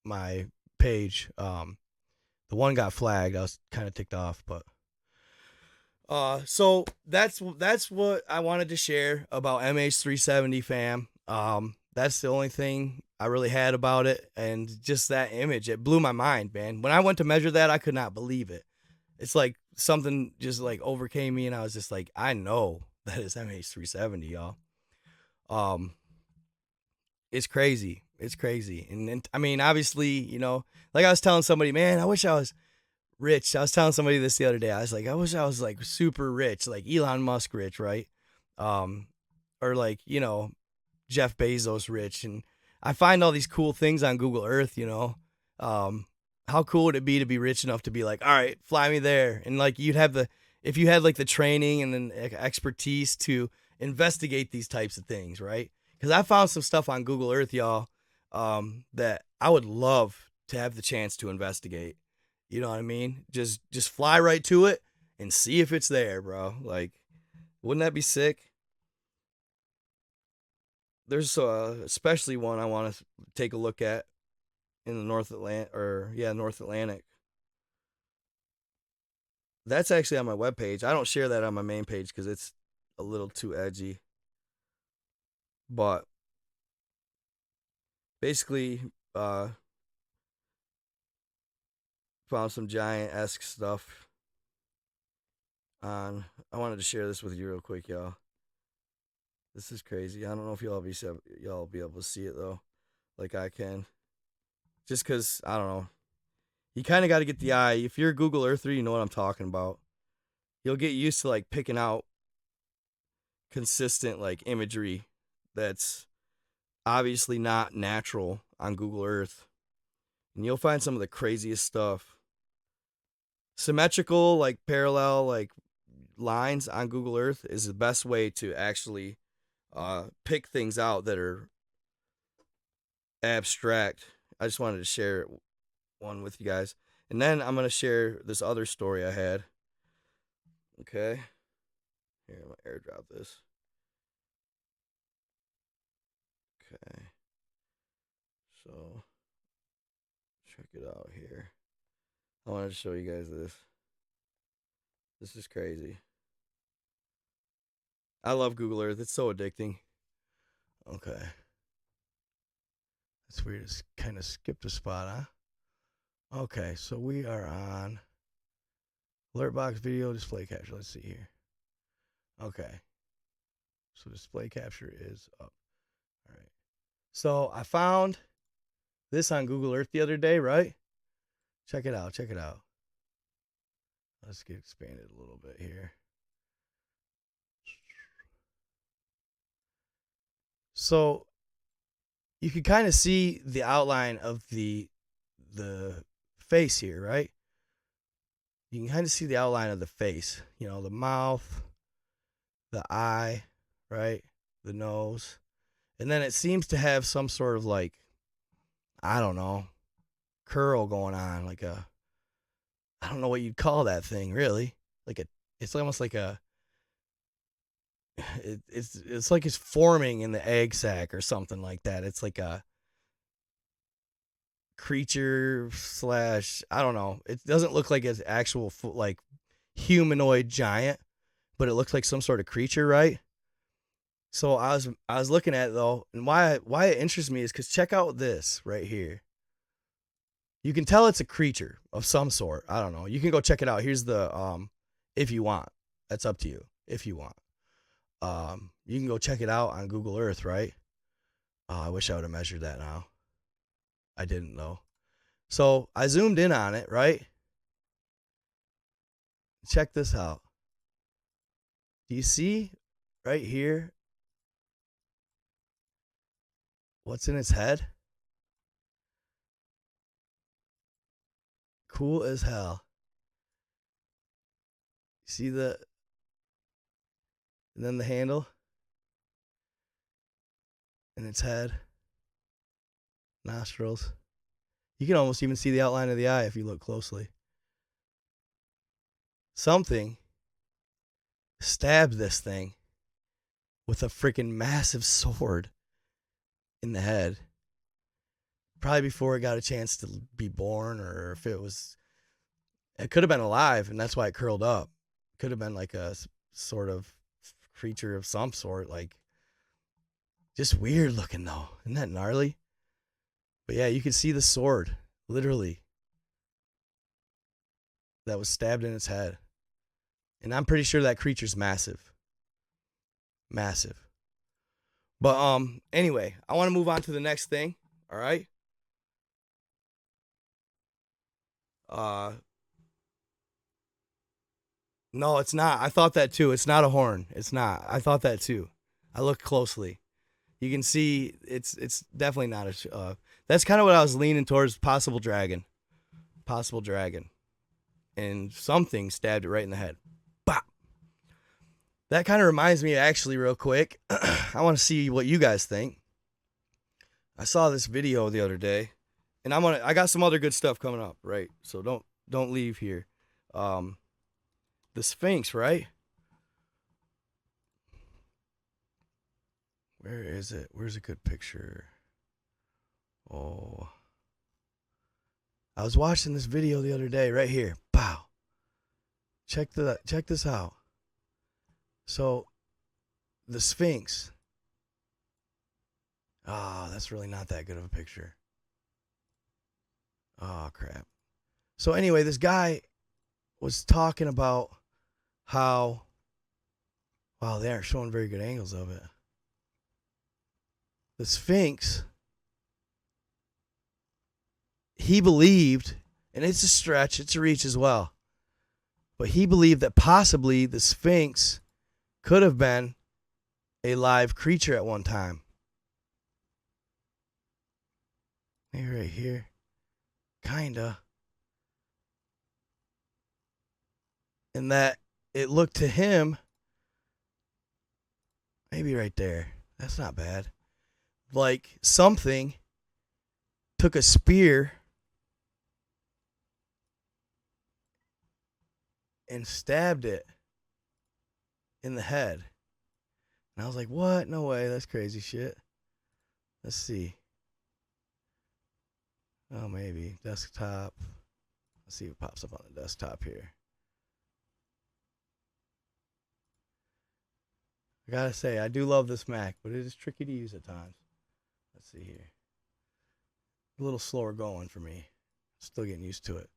my page. The one got flagged. I was kind of ticked off, but so that's what I wanted to share about MH370, fam. That's the only thing I really had about it, and just that image, it blew my mind, man. When I went to measure that, I could not believe it. It's like something just like overcame me, and I was just like, I know that is MH370, y'all. Um, it's crazy. It's crazy, and I mean, obviously, like I was telling somebody, man, I wish I was rich. I was telling somebody this the other day. I was like, I wish I was like super rich, like Elon Musk rich, right? Um, or like Jeff Bezos rich, and I find all these cool things on Google Earth. Um, how cool would it be to be rich enough to be like, all right, fly me there, and like you'd have if you had like the training and then expertise to investigate these types of things, right? Because I found some stuff on Google Earth, y'all, that I would love to have the chance to investigate. You know what I mean? Just fly right to it and see if it's there, bro. Like, wouldn't that be sick? There's especially one I want to take a look at in the North Atlantic, or North Atlantic. That's actually on my webpage. I don't share that on my main page because it's a little too edgy. But basically, found some giant esque stuff on. I wanted to share this with you real quick, y'all. This is crazy. I don't know if y'all be able to see it though, like I can. Just because I don't know, you kind of got to get the eye. If you're a Google Earther, you know what I'm talking about. You'll get used to like picking out consistent like imagery that's obviously not natural on Google Earth, and you'll find some of the craziest stuff. Symmetrical, like parallel, like lines on Google Earth is the best way to actually pick things out that are abstract. I just wanted to share one with you guys. And then I'm going to share this other story I had. Okay. Here, I'm going to airdrop this. Okay. So, check it out here. I wanted to show you guys this. This is crazy. I love Google Earth. It's so addicting. Okay. That's weird. It's kind of skipped a spot, huh? Okay, so we are on alert box video display capture. Let's see here. Okay. So display capture is up. All right. So I found this on Google Earth the other day, right? Check it out. Check it out. Let's get expanded a little bit here. So you can kind of see the outline of the face here, right? You can kind of see the outline of the face. The mouth, the eye, right? The nose. And then it seems to have some sort of like, I don't know, curl going on, like I don't know what you'd call that thing, really. It's almost like it's like it's forming in the egg sac or something like that. It's like a creature slash, I don't know. It doesn't look like it's actual like humanoid giant, but it looks like some sort of creature, right? So I was looking at it though, and why it interests me is because check out this right here. You can tell it's a creature of some sort. I don't know. You can go check it out. Here's the if you want. That's up to you if you want. You can go check it out on Google Earth, right? Oh, I wish I would have measured that now. I didn't though. So I zoomed in on it, right? Check this out. Do you see right here what's in its head? Cool as hell. See and then the handle and its head, nostrils. You can almost even see the outline of the eye if you look closely. Something stabbed this thing with a freaking massive sword in the head. Probably before it got a chance to be born, or if it could have been alive, and that's why it curled up. Could have been like a sort of creature of some sort, like just weird looking though. Isn't that gnarly? But yeah, you can see the sword, literally, that was stabbed in its head. And I'm pretty sure that creature's massive. Massive. But anyway, I want to move on to the next thing, all right? No, it's not. I thought that too. It's not a horn. It's not. I thought that too. I looked closely. You can see it's definitely not a. That's kind of what I was leaning towards. Possible dragon, and something stabbed it right in the head. Bop. That kind of reminds me, actually, real quick. I want to see what you guys think. I saw this video the other day, and I got some other good stuff coming up, right? So don't leave here. The Sphinx, right? Where is it? Where's a good picture? Oh. I was watching this video the other day, right here. Pow. Check this out. So, the Sphinx. Ah, that's really not that good of a picture. Oh, crap. So anyway, this guy was talking about how, wow, they aren't showing very good angles of it. The Sphinx, he believed, and it's a stretch, it's a reach as well, but he believed that possibly the Sphinx could have been a live creature at one time. Maybe right here. Kinda. And that it looked to him, maybe right there. That's not bad. Like something took a spear and stabbed it in the head. And I was like, what? No way. That's crazy shit. Let's see. Oh, maybe. Desktop. Let's see what pops up on the desktop here. I gotta say, I do love this Mac, but it is tricky to use at times. Let's see here. A little slower going for me. Still getting used to it.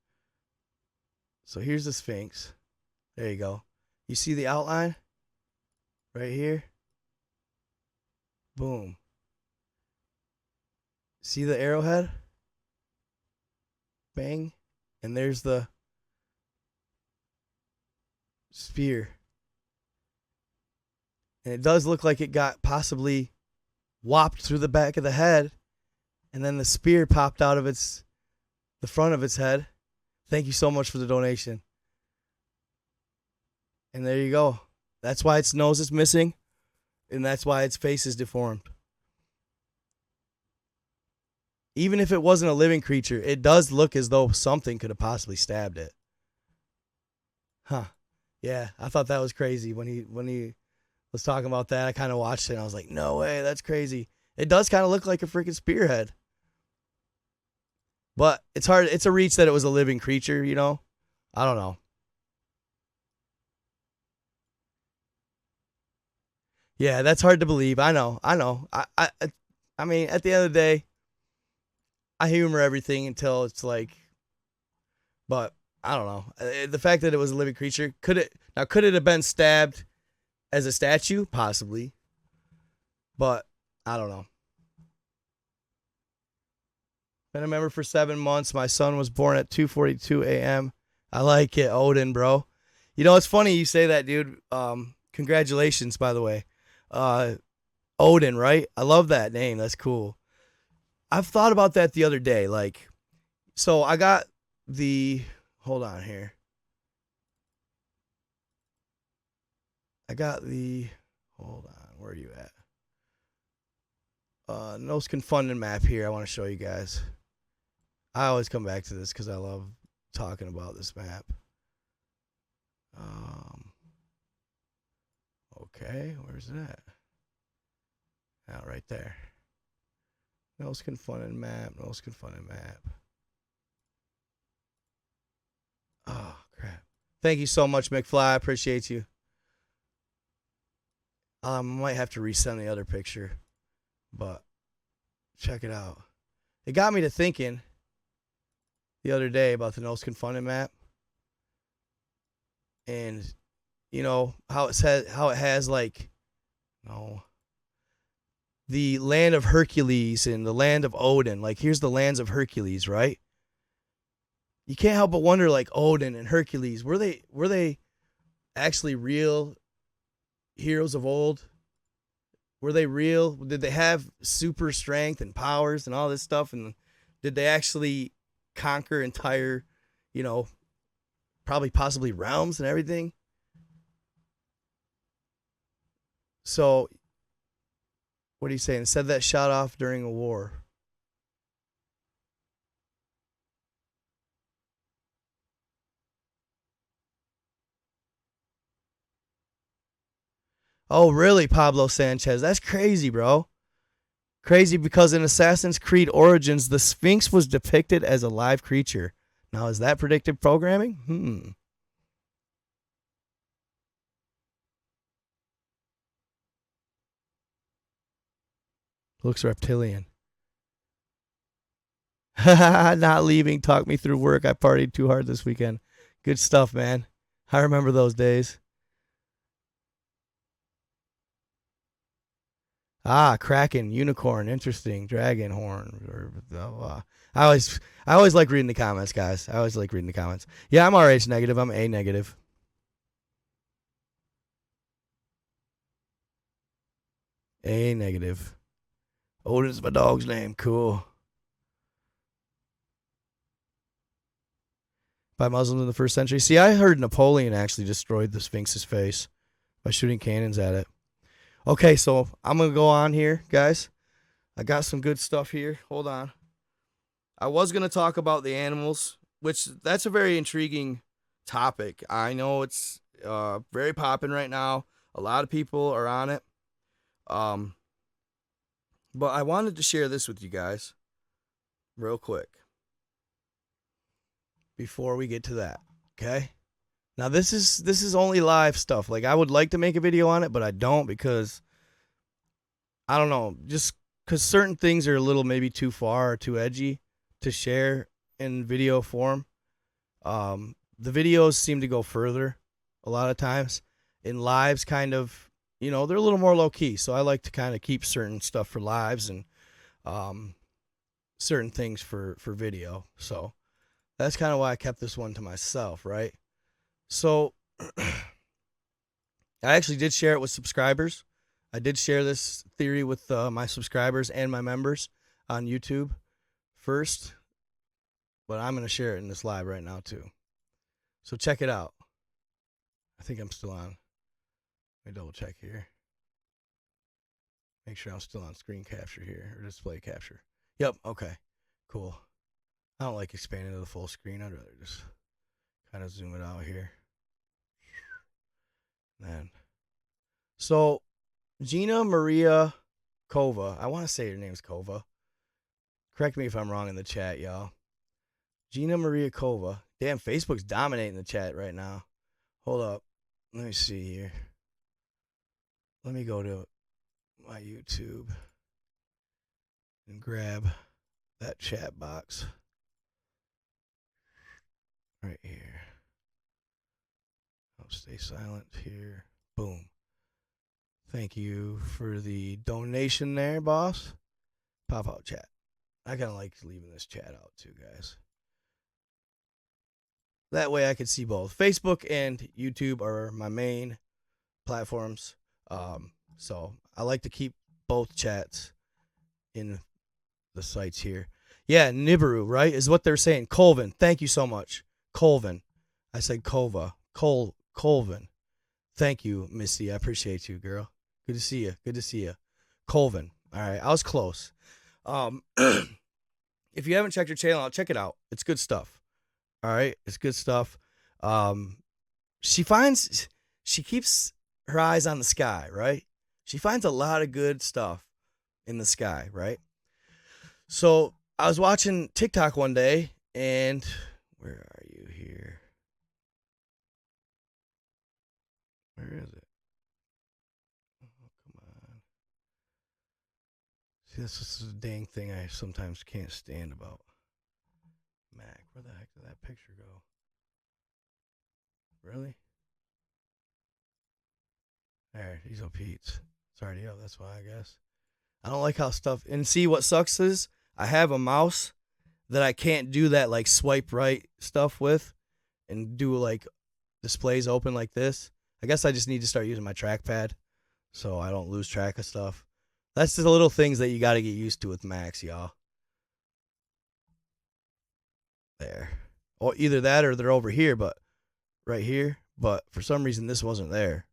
So here's the Sphinx. There you go. You see the outline? Right here? Boom. See the arrowhead? Bang. And there's the spear. And it does look like it got possibly whopped through the back of the head. And then the spear popped out of the front of its head. Thank you so much for the donation. And there you go. That's why its nose is missing. And that's why its face is deformed. Even if it wasn't a living creature, it does look as though something could have possibly stabbed it. Huh. Yeah, I thought that was crazy when he was talking about that. I kind of watched it and I was like, no way, that's crazy. It does kind of look like a freaking spearhead. But it's hard. It's a reach that it was a living creature, you know? I don't know. Yeah, that's hard to believe. I know. I mean, at the end of the day, I humor everything until it's like, but I don't know. The fact that it was a living creature, could it have been stabbed as a statue? Possibly. But I don't know. Been a member for 7 months. My son was born at 2:42 a.m. I like it, Odin, bro. You know, it's funny you say that, dude. Congratulations, by the way. Odin, right? I love that name. That's cool. I've thought about that the other day. Like, so I got the. Hold on here. I got the. Hold on. Where are you at? Nose Confunded map here. I want to show you guys. I always come back to this because I love talking about this map. Okay, where's that? Oh, right there. Nose Confunded map. Nose Confunded map. Oh, crap. Thank you so much, McFly. I appreciate you. I might have to resend the other picture, but check it out. It got me to thinking the other day about the Nose Confunded map, and you know how it has like, the land of Hercules and the land of Odin. Like, here's the lands of Hercules, right? You can't help but wonder, like, Odin and Hercules, were they actually real heroes of old? Were they real? Did they have super strength and powers and all this stuff? And did they actually conquer entire, probably possibly realms and everything? So, what are you saying? Said that shot off during a war. Oh, really, Pablo Sanchez? That's crazy, bro. Crazy because in Assassin's Creed Origins, the Sphinx was depicted as a live creature. Now, is that predictive programming? Looks reptilian. Not leaving. Talk me through work. I partied too hard this weekend. Good stuff, man. I remember those days. Ah, Kraken, unicorn, interesting, dragon horn. I always like reading the comments, guys. I always like reading the comments. Yeah, I'm RH negative. I'm A negative. A negative. Odin's my dog's name. Cool. By Muslims in the first century. See, I heard Napoleon actually destroyed the Sphinx's face by shooting cannons at it. Okay, so I'm going to go on here, guys. I got some good stuff here. Hold on. I was going to talk about the animals, which that's a very intriguing topic. I know it's very popping right now. A lot of people are on it. But I wanted to share this with you guys real quick before we get to that. Okay? Now this is only live stuff. Like, I would like to make a video on it, but I don't because I don't know, just because certain things are a little maybe too far or too edgy to share in video form. The videos seem to go further a lot of times. In lives, kind of, they're a little more low key. So I like to kind of keep certain stuff for lives and certain things for video. So that's kind of why I kept this one to myself, right? So I actually did share it with subscribers. I did share this theory with my subscribers and my members on YouTube first, but I'm going to share it in this live right now too. So check it out. I think I'm still on. Let me double check here. Make sure I'm still on screen capture here, or display capture. Yep, okay, cool. I don't like expanding to the full screen. I'd rather just kind of zoom it out here. Man. So, Gina Maria Kova. I want to say her name's Kova. Correct me if I'm wrong in the chat, y'all. Gina Maria Kova. Damn, Facebook's dominating the chat right now. Hold up. Let me see here. Let me go to my YouTube and grab that chat box right here. I'll stay silent here. Boom. Thank you for the donation there, boss. Pop out chat. I kind of like leaving this chat out too, guys. That way I can see both. Facebook and YouTube are my main platforms. So I like to keep both chats in the sites here. Yeah, Nibiru, right? Is what they're saying. Colvin, thank you so much. Colvin. I said Kova. Colvin. Thank you, Missy. I appreciate you, girl. Good to see you. Good to see you. Colvin. All right, I was close. If you haven't checked her channel out, check it out. It's good stuff. All right, it's good stuff. She keeps her eyes on the sky, right? She finds a lot of good stuff in the sky, right? So I was watching TikTok one day, and where are you here? Where is it? Oh, come on. See, this is a dang thing I sometimes can't stand about. Mac, where the heck did that picture go? Really? There, these are Pete's. Sorry, yeah, that's why, I guess. I don't like how stuff. And see, what sucks is I have a mouse that I can't do that like swipe right stuff with and do like displays open like this. I guess I just need to start using my trackpad so I don't lose track of stuff. That's the little things that you got to get used to with Macs, y'all. There. Or either that or they're over here, but right here. But for some reason, this wasn't there.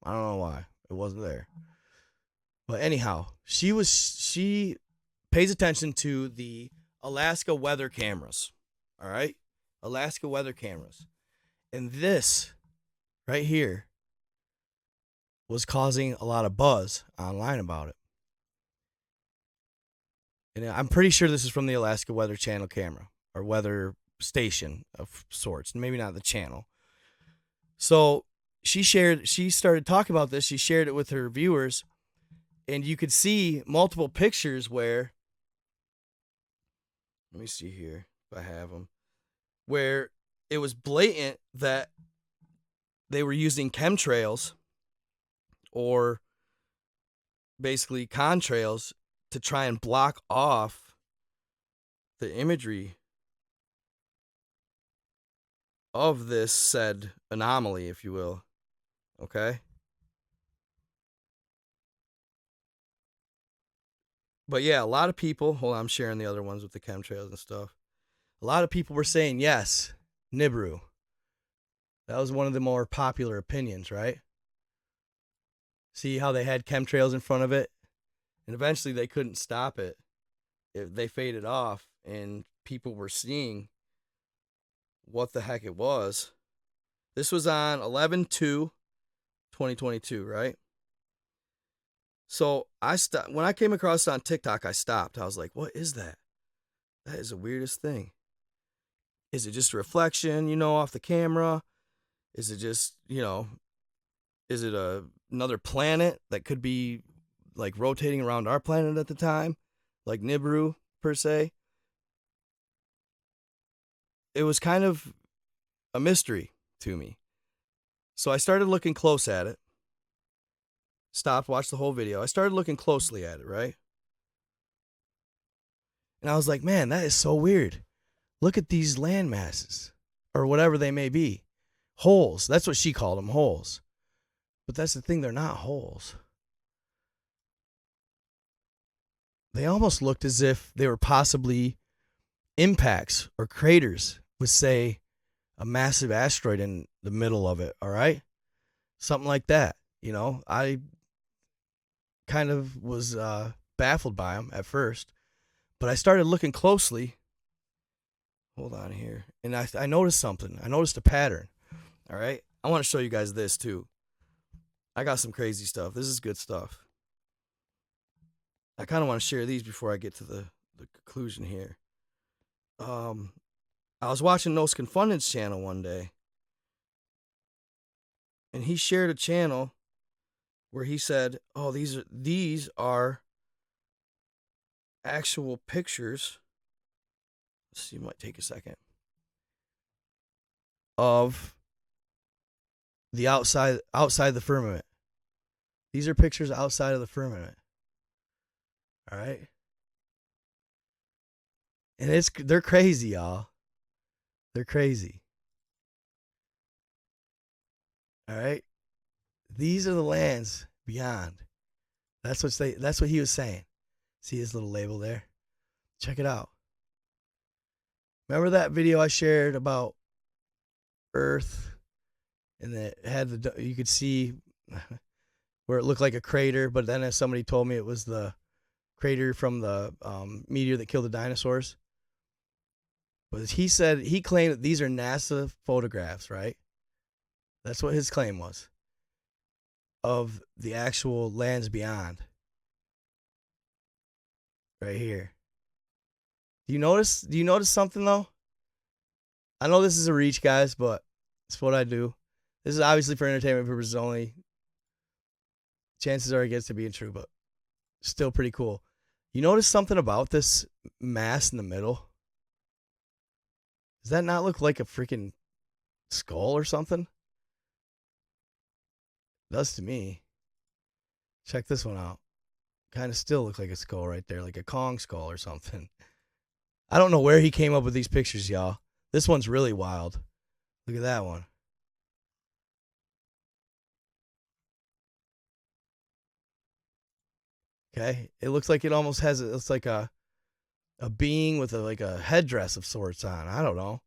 I don't know why. It wasn't there. But anyhow, she pays attention to the Alaska weather cameras. All right? Alaska weather cameras. And this right here was causing a lot of buzz online about it. And I'm pretty sure this is from the Alaska Weather Channel camera or weather station of sorts, maybe not the channel. So she started talking about this. She shared it with her viewers, and you could see multiple pictures where, let me see here if I have them, where it was blatant that they were using chemtrails or basically contrails to try and block off the imagery of this said anomaly, if you will. Okay? But yeah, a lot of people, hold on, I'm sharing the other ones with the chemtrails and stuff. A lot of people were saying, yes, Nibiru. That was one of the more popular opinions, right? See how they had chemtrails in front of it? And eventually they couldn't stop it. They faded off, and people were seeing what the heck it was. This was on 11/2/2022, right? So when I came across it on TikTok, I stopped. I was like, what is that? That is the weirdest thing. Is it just a reflection, off the camera? Is it just, is it another planet that could be like rotating around our planet at the time? Like Nibiru, per se? It was kind of a mystery to me. So I started looking close at it. Stopped, watched the whole video. I started looking closely at it, right? And I was like, man, that is so weird. Look at these land masses, or whatever they may be. Holes. That's what she called them, holes. But that's the thing, they're not holes. They almost looked as if they were possibly impacts or craters with, say, a massive asteroid in the middle of it, all right? Something like that. I kind of was baffled by them at first, but I started looking closely. Hold on here. And I noticed something. I noticed a pattern, all right? I want to show you guys this too. I got some crazy stuff. This is good stuff. I kind of want to share these before I get to the conclusion here. I was watching Nos Confunded's channel one day, and he shared a channel where he said, "Oh, these are actual pictures." Let's see, it might take a second. Of the outside the firmament. These are pictures outside of the firmament. All right. And they're crazy, y'all. They're crazy. All right. These are the lands beyond. That's what he was saying. See his little label there? Check it out. Remember that video I shared about Earth, and it had you could see where it looked like a crater, but then as somebody told me it was the crater from the meteor that killed the dinosaurs. But he claimed that these are NASA photographs, right? That's what his claim was of the actual lands beyond. Right here. Do you notice something though? I know this is a reach, guys, but it's what I do. This is obviously for entertainment purposes only. Chances are it gets to being true, but still pretty cool. You notice something about this mass in the middle? Does that not look like a freaking skull or something? It does to me. Check this one out. Kind of still look like a skull right there, like a Kong skull or something. I don't know where he came up with these pictures, y'all. This one's really wild. Look at that one. Okay, it looks like it almost has it's like a being with like a headdress of sorts on. I don't know.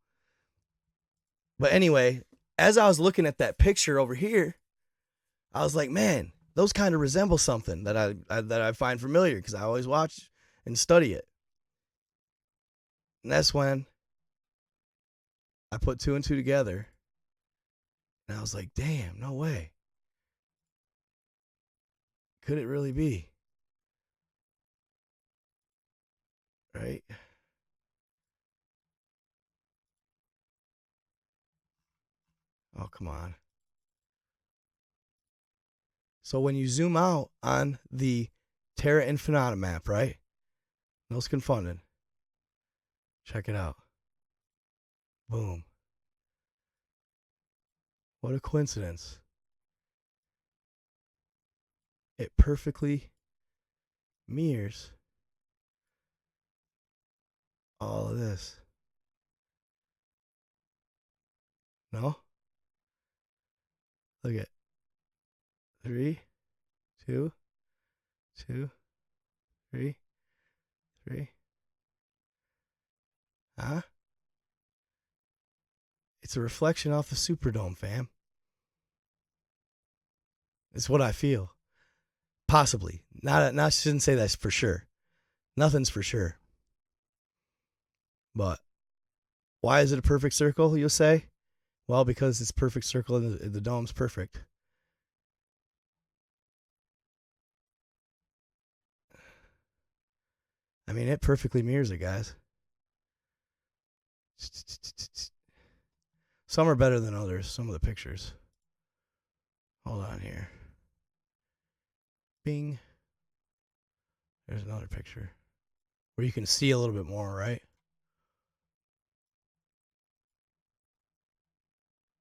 But anyway, as I was looking at that picture over here, I was like, man, those kind of resemble something that I find familiar because I always watch and study it. And that's when I put two and two together, and I was like, damn, no way. Could it really be? Right? Oh, come on. So when you zoom out on the Terra Infinita map, right? No confounded. Check it out. Boom. What a coincidence. It perfectly mirrors all of this. No? Look at 3, 2, 2, 3, 3. Huh? It's a reflection off the Superdome, fam. It's what I feel. Possibly. Not shouldn't say that's for sure. Nothing's for sure. But why is it a perfect circle, you'll say? Well, because it's perfect circle and the dome's perfect. I mean, it perfectly mirrors it, guys. Some are better than others, some of the pictures. Hold on here. Bing. There's another picture where you can see a little bit more, right?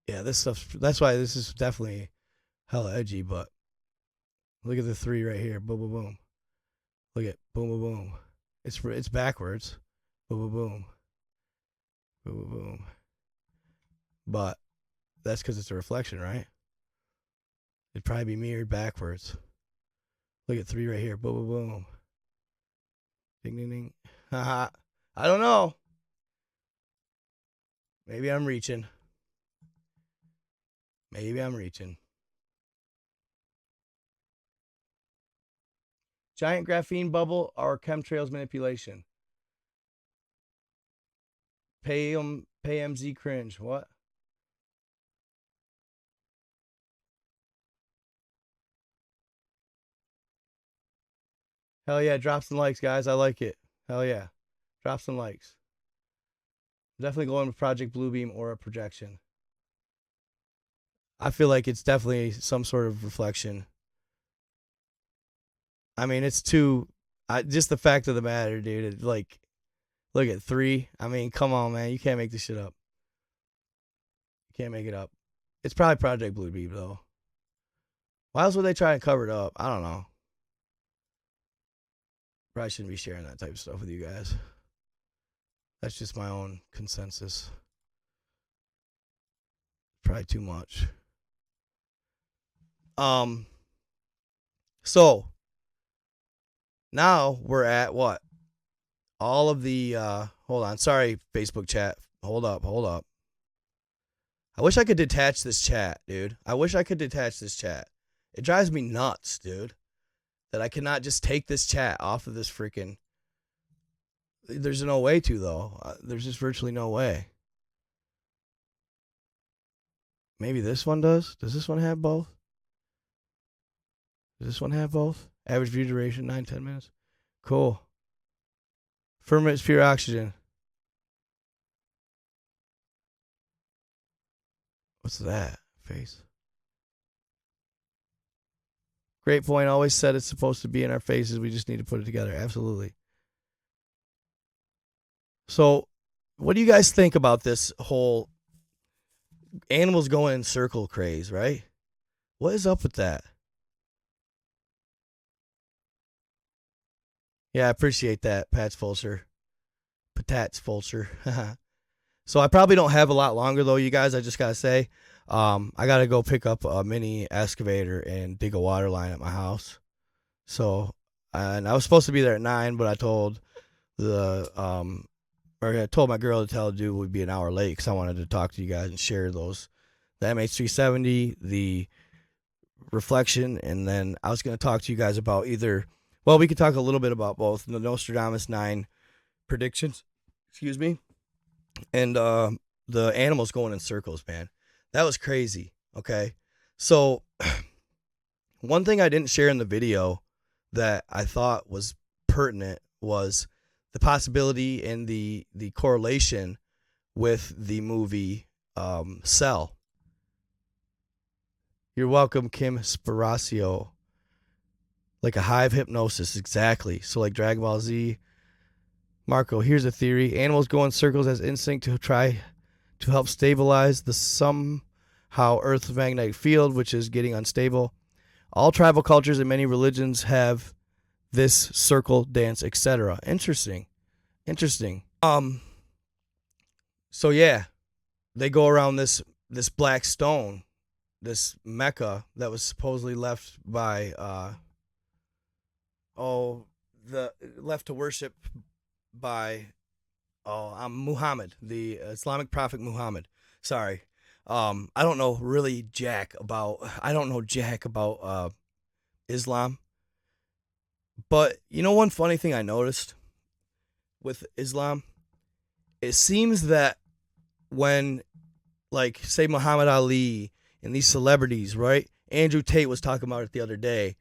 Yeah, this stuff. That's why this is definitely hella edgy, but look at the 3 right here. Boom, boom, boom. Look at boom, boom, boom. It's backwards. Boom, boom, boom. Boom, boom, boom. But that's because it's a reflection, right? It'd probably be mirrored backwards. Look at 3 right here. Boom, boom, boom. Ding, ding, ding. Haha. I don't know. Maybe I'm reaching. Maybe I'm reaching. Giant graphene bubble or chemtrails manipulation? Pay MZ cringe. What? Hell yeah, drop some likes, guys. I like it. Hell yeah. Drop some likes. Definitely going with Project Bluebeam or a projection. I feel like it's definitely some sort of reflection. I mean, it's too. Just the fact of the matter, dude. Like, look at 3. I mean, come on, man. You can't make this shit up. You can't make it up. It's probably Project Bluebeam, though. Why else would they try and cover it up? I don't know. Probably shouldn't be sharing that type of stuff with you guys. That's just my own consensus. Probably too much. So now we're at what? All of the hold on, sorry, Facebook chat. Hold up. I wish I could detach this chat, dude. I wish I could detach this chat. It drives me nuts, dude, that I cannot just take this chat off of this freaking. There's no way to, though. There's just virtually no way. Maybe this one does. Does this one have both? Does this one have both? Average view duration 9-10 minutes. Cool. Firmament is pure oxygen. What's that? Face. Great point. Always said it's supposed to be in our faces. We just need to put it together. Absolutely. So, what do you guys think about this whole animals going in circle craze, right? What is up with that? Yeah, I appreciate that, Pats Fulcher. Patats Fulcher. So I probably don't have a lot longer, though, you guys. I just got to say, I got to go pick up a mini excavator and dig a water line at my house. So, and I was supposed to be there at 9, but I told I told my girl to tell the dude we'd be an hour late because I wanted to talk to you guys and share those. The MH370, the reflection, and then I was going to talk to you guys about either, well, we could talk a little bit about both the Nostradamus 9 predictions, excuse me, and the animals going in circles, man. That was crazy, okay? So, one thing I didn't share in the video that I thought was pertinent was the possibility and the correlation with the movie Cell. You're welcome, Kim Sparacio. Like a hive hypnosis, exactly. So like Dragon Ball Z. Marco, here's a theory. Animals go in circles as instinct to try to help stabilize the somehow Earth's magnetic field, which is getting unstable. All tribal cultures and many religions have this circle dance, etc. Interesting. So yeah, they go around this black stone, this Mecca that was supposedly left by left to worship by Muhammad, the Islamic prophet Muhammad. Sorry. I don't know jack about Islam. But you know one funny thing I noticed with Islam? It seems that when, like, say Muhammad Ali and these celebrities, right? Andrew Tate was talking about it the other day.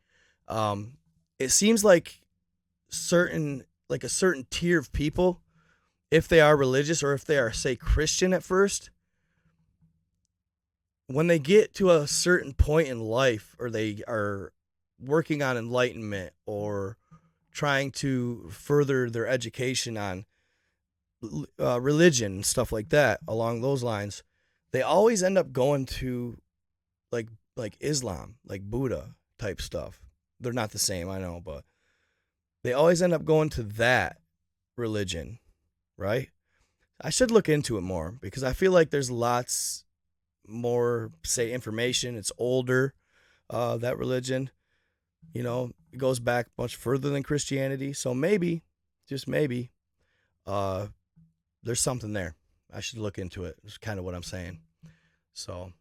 It seems like a certain tier of people, if they are religious or if they are, say, Christian at first, when they get to a certain point in life or they are working on enlightenment or trying to further their education on religion and stuff like that along those lines, they always end up going to like Islam, like Buddha type stuff. They're not the same, I know, but they always end up going to that religion, right? I should look into it more because I feel like there's lots more, say, information. It's older, that religion. You know, it goes back much further than Christianity. So maybe, just maybe, there's something there. I should look into it. That's kind of what I'm saying. So,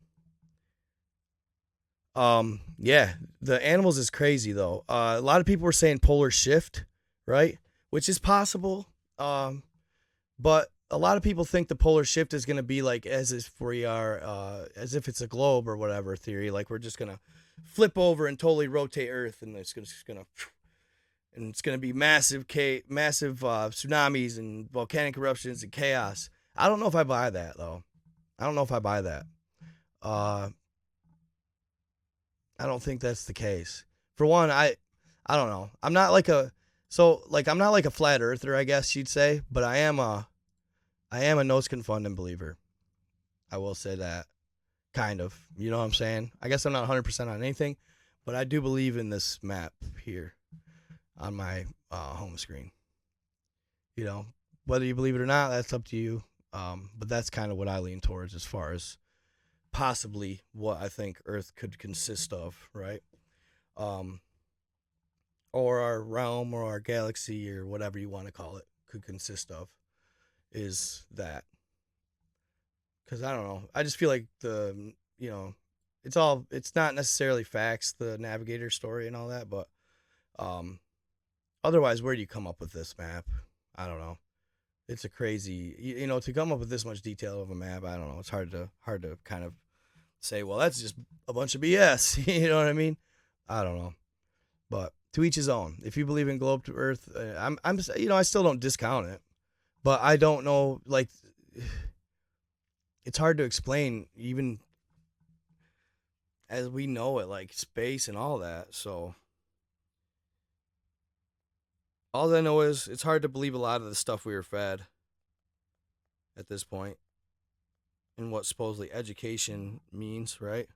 yeah, the animals is crazy though. A lot of people were saying polar shift, right? Which is possible. But a lot of people think the polar shift is going to be like as if we are, as if it's a globe or whatever theory. Like we're just going to flip over and totally rotate Earth, and it's going to be massive tsunamis and volcanic eruptions and chaos. I don't know if I buy that though. I don't think that's the case. For one, I don't know. I'm not like a flat earther, I guess you'd say, but I am a nose confunding believer. I will say that. Kind of. You know what I'm saying? I guess I'm not 100% on anything, but I do believe in this map here on my home screen. You know, whether you believe it or not, that's up to you. But that's kind of what I lean towards as far as possibly what I think Earth could consist of, right? Um, or our realm or our galaxy or whatever you want to call it could consist of is that. Because I don't know. I just feel like it's not necessarily facts, the Navigator story and all that, but um, otherwise, where do you come up with this map? I don't know. It's a crazy, to come up with this much detail of a map. I don't know. It's hard to kind of say, well, that's just a bunch of BS. You know what I mean? I don't know. But to each his own. If you believe in globe to Earth, I still don't discount it, but I don't know. Like, it's hard to explain, even as we know it, like space and all that. So all I know is it's hard to believe a lot of the stuff we were fed at this point and what supposedly education means, right?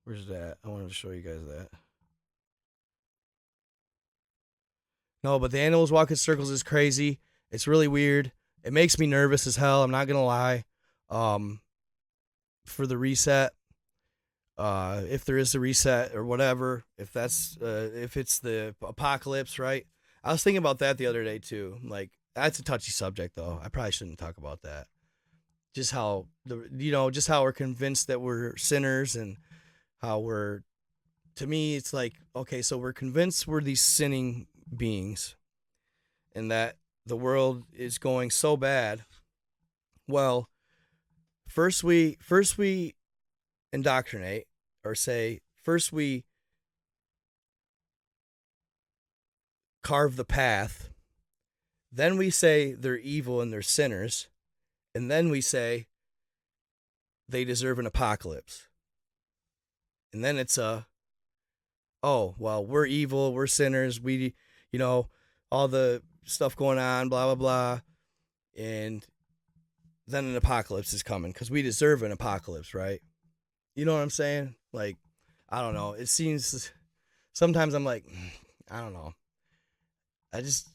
Where's that? I wanted to show you guys that. No, but the animals walking circles is crazy. It's really weird. It makes me nervous as hell. I'm not gonna lie. Um, for the reset, if there is a reset or whatever, if it's the apocalypse, right? I was thinking about that the other day too. Like, that's a touchy subject though. I probably shouldn't talk about that. Just how we're convinced that we're sinners, and how we're, to me, it's like, okay, so we're convinced we're these sinning beings and that the world is going so bad. Well, first we indoctrinate, or say first we carve the path, then we say they're evil and they're sinners, and then we say they deserve an apocalypse. And then it's oh, well, we're evil, we're sinners, you know, all the stuff going on, blah, blah, blah. And then an apocalypse is coming because we deserve an apocalypse, right? You know what I'm saying? Like, I don't know. It seems, sometimes I'm like, I don't know. I just,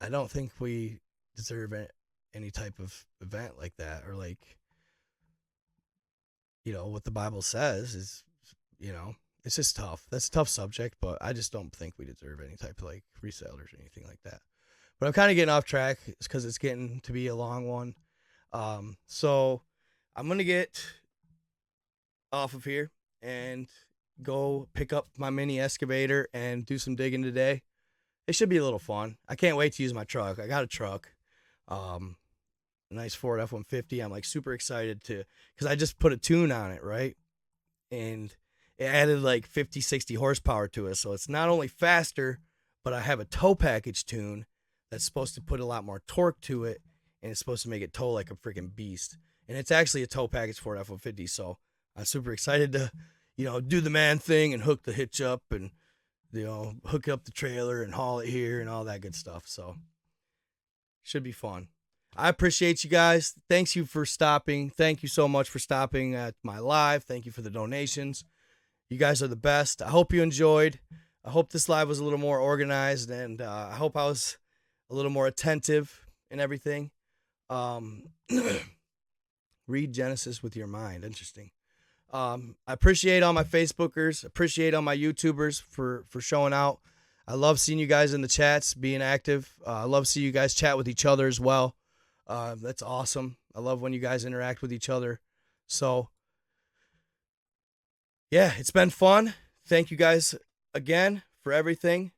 I don't think we deserve any type of event like that, or like, what the Bible says is, you know, it's just tough. That's a tough subject, but I just don't think we deserve any type of like resellers or anything like that. But I'm kind of getting off track because it's getting to be a long one. So I'm gonna get off of here and go pick up my mini excavator and do some digging today. It should be a little fun. I can't wait to use my truck. I got a truck, a nice Ford F-150. I'm like super excited because I just put a tune on it, right? And it added like 50, 60 horsepower to it. So it's not only faster, but I have a tow package tune that's supposed to put a lot more torque to it, and it's supposed to make it tow like a freaking beast. And it's actually a tow package Ford F-150. So I'm super excited to, do the man thing and hook the hitch up and, hook up the trailer and haul it here and all that good stuff. So should be fun. I appreciate you guys. Thanks you for stopping. Thank you so much for stopping at my live. Thank you for the donations. You guys are the best. I hope you enjoyed. I hope this live was a little more organized, and I hope I was a little more attentive and everything. Read Genesis with your mind. Interesting. I appreciate all my Facebookers. Appreciate all my YouTubers for showing out. I love seeing you guys in the chats, being active. I love seeing you guys chat with each other as well. That's awesome. I love when you guys interact with each other. So, yeah, it's been fun. Thank you guys again for everything.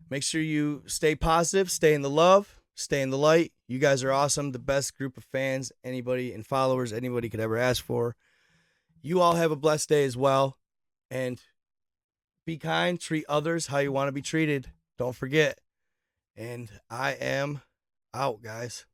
Make sure you stay positive, stay in the love, stay in the light. You guys are awesome. The best group of fans, anybody and followers anybody could ever ask for. You all have a blessed day as well. And be kind, treat others how you want to be treated. Don't forget. And I am out, guys.